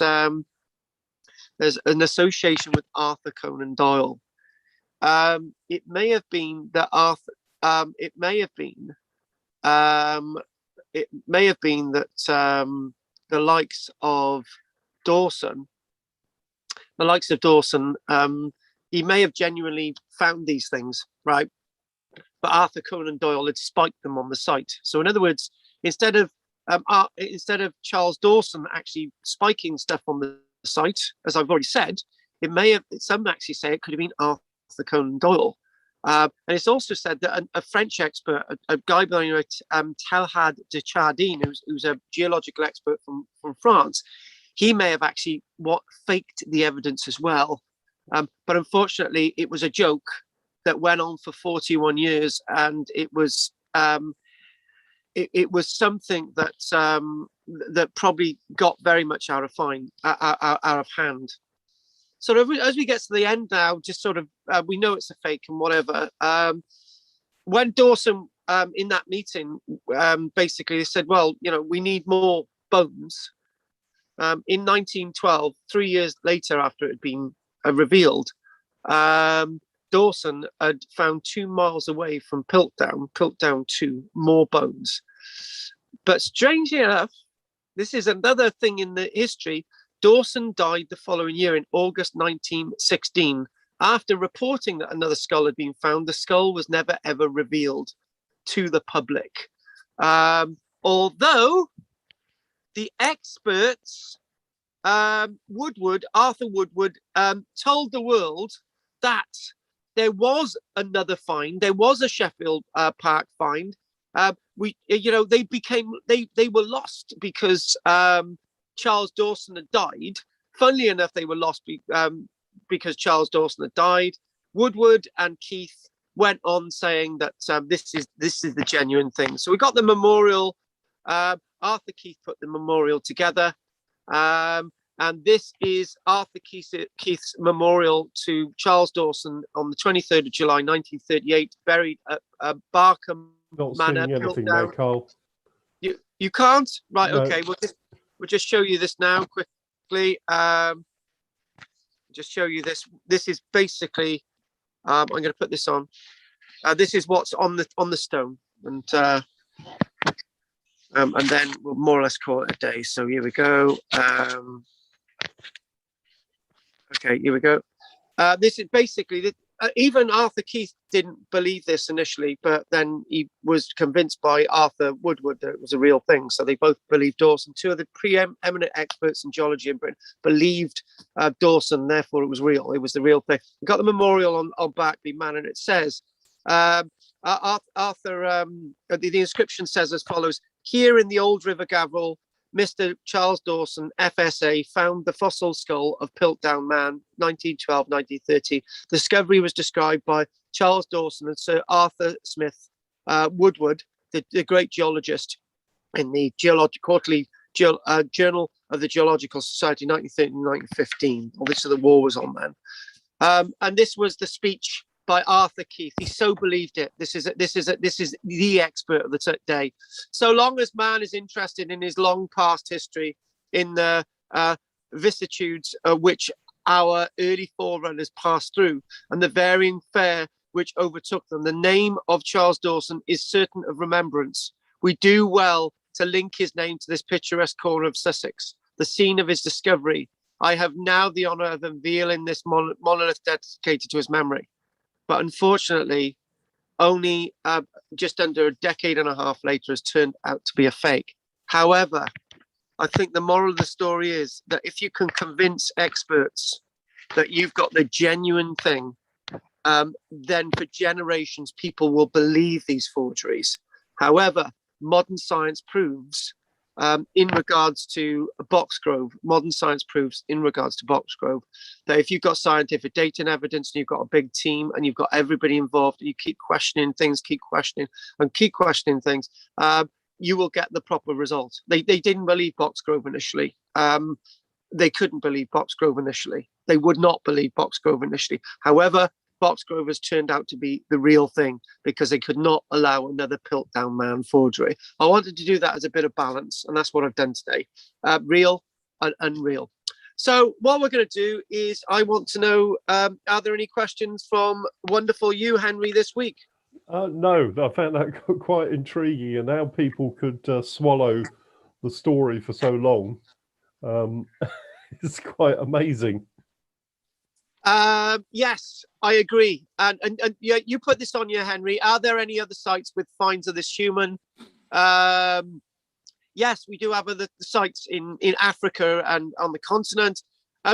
Speaker 1: there's an association with Arthur Conan Doyle. It may have been that it may have been that the likes of Dawson, he may have genuinely found these things, right? But Arthur Conan Doyle had spiked them on the site. So in other words, instead of Charles Dawson actually spiking stuff on the site, as I've already said, it may have. Some actually say it could have been Arthur Conan Doyle. And it's also said that a French expert, a guy by the name of Teilhard de Chardin, who's a geological expert from France, he may have actually faked the evidence as well. But unfortunately, it was a joke that went on for 41 years, and it was something that probably got very much out of hand. So as we get to the end now, just sort of we know it's a fake and whatever. When Dawson in that meeting basically said, "Well, we need more bones." In 1912, 3 years later after it had been revealed, Dawson had found 2 miles away from Piltdown 2, more bones. But strangely enough, this is another thing in the history. Dawson died the following year in August 1916. After reporting that another skull had been found, the skull was never ever revealed to the public. Although the experts, Arthur Woodward, told the world that there was another find. There was a Sheffield Park find. They were lost because Charles Dawson had died. Funnily enough, they were lost because Charles Dawson had died. Woodward and Keith went on saying that this is the genuine thing. So we got the memorial. Arthur Keith put the memorial together. And this is Arthur Keith's memorial to Charles Dawson on the 23rd of July, 1938, buried at Barkham Manor.
Speaker 3: Not seeing anything there, Carl.
Speaker 1: You can't? Right,
Speaker 3: No.
Speaker 1: okay. We'll just show you this now quickly. Just show you this. This is basically, I'm going to put this on. This is what's on the stone. And then we'll more or less call it a day. So here we go. Okay, here we go. This is basically, even Arthur Keith didn't believe this initially, but then he was convinced by Arthur Woodward that it was a real thing. So they both believed Dawson. 2 of the preeminent experts in geology in Britain believed Dawson, therefore it was real. It was the real thing. We've got the memorial on Barkby Manor, and it says, the inscription says as follows: "Here in the old River Gavel, Mr. Charles Dawson, FSA, found the fossil skull of Piltdown Man, 1912-1930. Discovery was described by Charles Dawson and Sir Arthur Smith Woodward, the great geologist, in the Quarterly Journal of the Geological Society, 1913-1915. Obviously, the war was on then. And this was the speech by Arthur Keith. He so believed it. This is the expert of the day. So long as man is interested in his long past history, in the vicissitudes which our early forerunners passed through, and the varying fare which overtook them, the name of Charles Dawson is certain of remembrance. We do well to link his name to this picturesque corner of Sussex, the scene of his discovery. I have now the honour of unveiling this monolith dedicated to his memory. But unfortunately, only just under a decade and a half later has turned out to be a fake. However, I think the moral of the story is that if you can convince experts that you've got the genuine thing, then for generations, people will believe these forgeries. However, modern science proves in regards to Boxgrove, that if you've got scientific data and evidence, and you've got a big team, and you've got everybody involved, and you keep questioning things, you will get the proper result. They didn't believe Boxgrove initially. They couldn't believe Boxgrove initially. They would not believe Boxgrove initially. However, Boxgrove has turned out to be the real thing because they could not allow another Piltdown Man forgery. I wanted to do that as a bit of balance, and that's what I've done today. Real and unreal. So what we're going to do is I want to know, are there any questions from wonderful you, Henry, this week?
Speaker 3: No, I found that quite intriguing, and how people could swallow the story for so long. It's quite amazing.
Speaker 1: Yes, I agree. And yeah, you put this on here, Henry. Are there any other sites with finds of this human? Yes, we do have other sites in Africa and on the continent.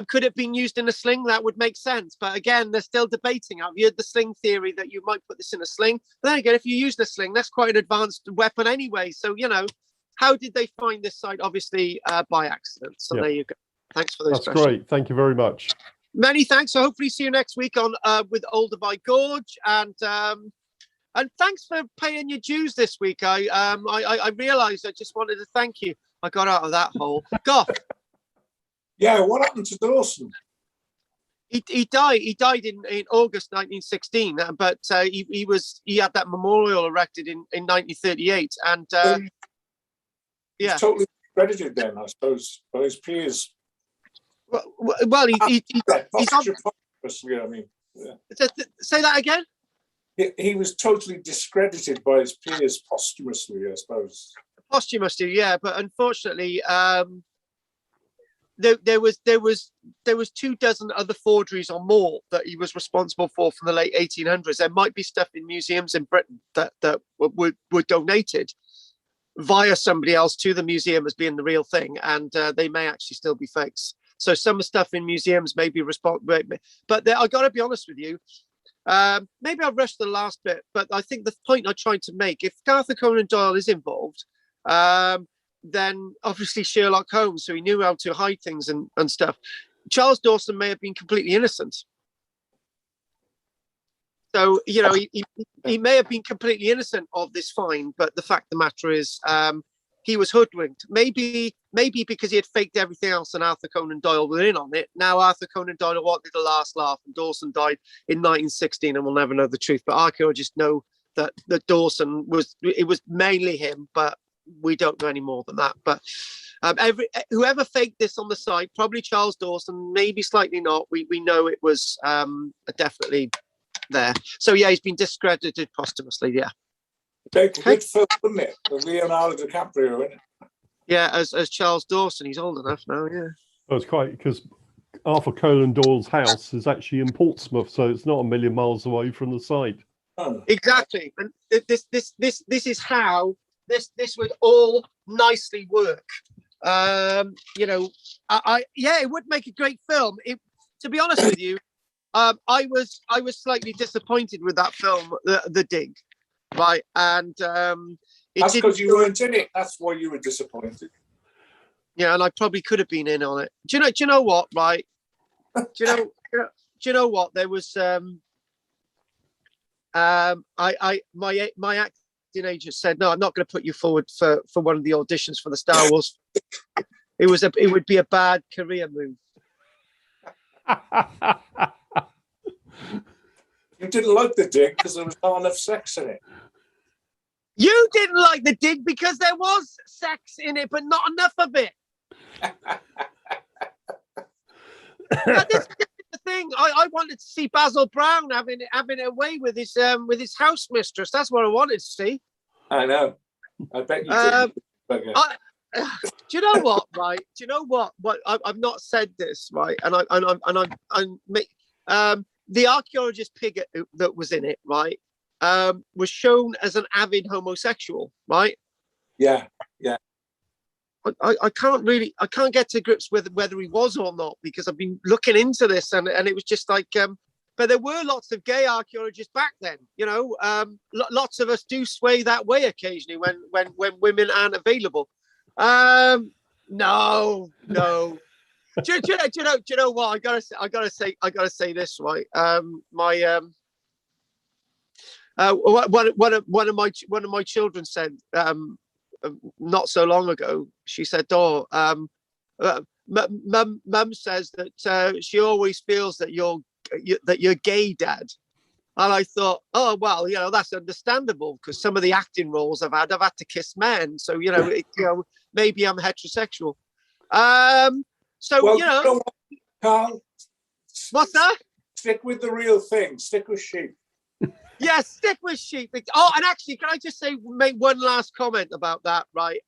Speaker 1: Could it have been used in a sling? That would make sense. But again, they're still debating. I've heard the sling theory that you might put this in a sling. But then again, if you use the sling, that's quite an advanced weapon anyway. So, how did they find this site? Obviously, by accident. So There you go. Thanks for those questions.
Speaker 3: That's great. Thank you very much.
Speaker 1: Many thanks. So hopefully see you next week on with Olduvai Gorge, and thanks for paying your dues this week. I realised I just wanted to thank you. I got out of that hole. Goff.
Speaker 2: Yeah, what happened to Dawson?
Speaker 1: He died. He died in August 1916, but he had that memorial erected in 1938, and
Speaker 2: he's totally credited then, I suppose, by his peers.
Speaker 1: Well, he's on,
Speaker 2: I mean.
Speaker 1: Say that again.
Speaker 2: He was totally discredited by his peers posthumously, I suppose.
Speaker 1: Posthumously, yeah, but unfortunately, there was 24 other forgeries or more that he was responsible for from the late 1800s. There might be stuff in museums in Britain that were donated via somebody else to the museum as being the real thing, and they may actually still be fakes. So some stuff in museums may be responsible, but I got to be honest with you. Maybe I've rushed the last bit, but I think the point I tried to make, if Arthur Conan Doyle is involved, then obviously Sherlock Holmes, so he knew how to hide things and stuff. Charles Dawson may have been completely innocent. So, you know, he may have been completely innocent of this fine, but the fact of the matter is he was hoodwinked. Maybe because he had faked everything else and Arthur Conan Doyle was in on it. Now Arthur Conan Doyle wanted the last laugh and Dawson died in 1916 and we'll never know the truth. But archaeologists know that Dawson it was mainly him, but we don't know any more than that. But whoever faked this on the site, probably Charles Dawson, maybe slightly not. We know it was definitely there. So yeah, he's been discredited posthumously. Yeah.
Speaker 2: Make a good film, wouldn't it? With Leonardo DiCaprio in it.
Speaker 1: Yeah, as Charles Dawson, he's old enough now. Yeah.
Speaker 3: Well, it's quite because Arthur Conan Doyle's house is actually in Portsmouth, so it's not a million miles away from the site.
Speaker 2: Oh.
Speaker 1: Exactly, and this is how this would all nicely work. You know, yeah, it would make a great film. To be honest with you, I was slightly disappointed with that film, The Dig, right? And
Speaker 2: that's because you weren't in it. That's why you were disappointed.
Speaker 1: Yeah, and I probably could have been in on it. Do you know what? Right? Do you know what? There was my acting agent said, no, I'm not going to put you forward for one of the auditions for the Star Wars. It would be a bad career move.
Speaker 2: You didn't like The Dig because there was not enough sex in it.
Speaker 1: You didn't like The Dig because there was sex in it, but not enough of it. This is the thing. I wanted to see Basil Brown having it away with his house mistress. That's what I wanted to see.
Speaker 2: I know. I bet you did.
Speaker 1: Do you know what? Right? Do you know what? What I've not said this, right? And the archaeologist pig that was in it, right, was shown as an avid homosexual, right?
Speaker 2: Yeah, yeah.
Speaker 1: I can't get to grips with whether he was or not because I've been looking into this and it was just like, but there were lots of gay archaeologists back then, you know. Lots of us do sway that way occasionally when women aren't available. No. Do you know what? I gotta say this, right? One of my children said not so long ago. She said, "Oh, Mum says that she always feels that you're gay, Dad." And I thought, oh well, you know, that's understandable because some of the acting roles I've had to kiss men, so you know, maybe I'm heterosexual. So
Speaker 2: well,
Speaker 1: you know
Speaker 2: what, Carl?
Speaker 1: What's that?
Speaker 2: Stick with the real thing. Stick with sheep.
Speaker 1: Yeah, stick with sheep. Oh, and actually, can I just make one last comment about that? Right.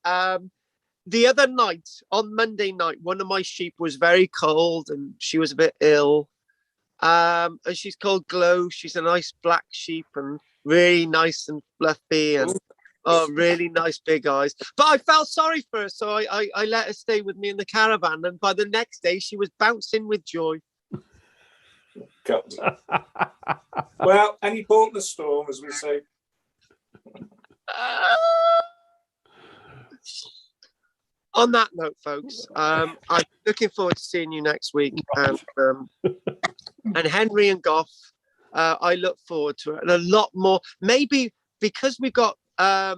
Speaker 1: The other night, on Monday night, one of my sheep was very cold and she was a bit ill. And she's called Glow. She's a nice black sheep and really nice and fluffy and really nice big eyes. But I felt sorry for her, so I let her stay with me in the caravan. And by the next day, she was bouncing with joy.
Speaker 2: Well, any port in the storm, as we say.
Speaker 1: On that note, folks, I'm looking forward to seeing you next week. And Henry and Goff, I look forward to it, and a lot more. Maybe because we've got a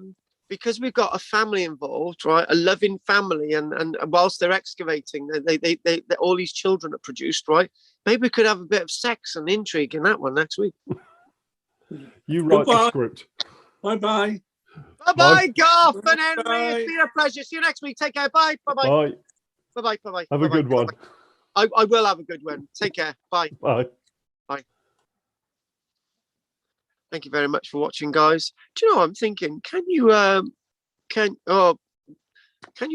Speaker 1: family involved, right? A loving family, and whilst they're excavating, they all these children are produced, right? Maybe we could have a bit of sex and intrigue in that one next week.
Speaker 3: You write the script.
Speaker 2: Bye-bye.
Speaker 1: Bye-bye, Goff and Henry.
Speaker 2: Bye.
Speaker 1: It's been a pleasure. See you next week. Take care. Bye. Bye-bye.
Speaker 3: Bye.
Speaker 1: Bye-bye. Bye-bye.
Speaker 3: Have a good one.
Speaker 1: I will have a good one. Take care. Bye.
Speaker 3: Bye.
Speaker 1: Bye. Thank you very much for watching, guys. Do you know what I'm thinking? Can you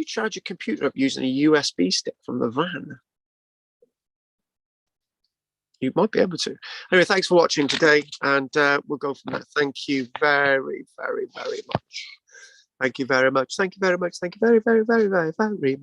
Speaker 1: charge your computer up using a USB stick from the van? You might be able to. Anyway, thanks for watching today, and we'll go from there. Thank you very, very, very much. Thank you very much. Thank you very much. Thank you very, very, very, very, very much.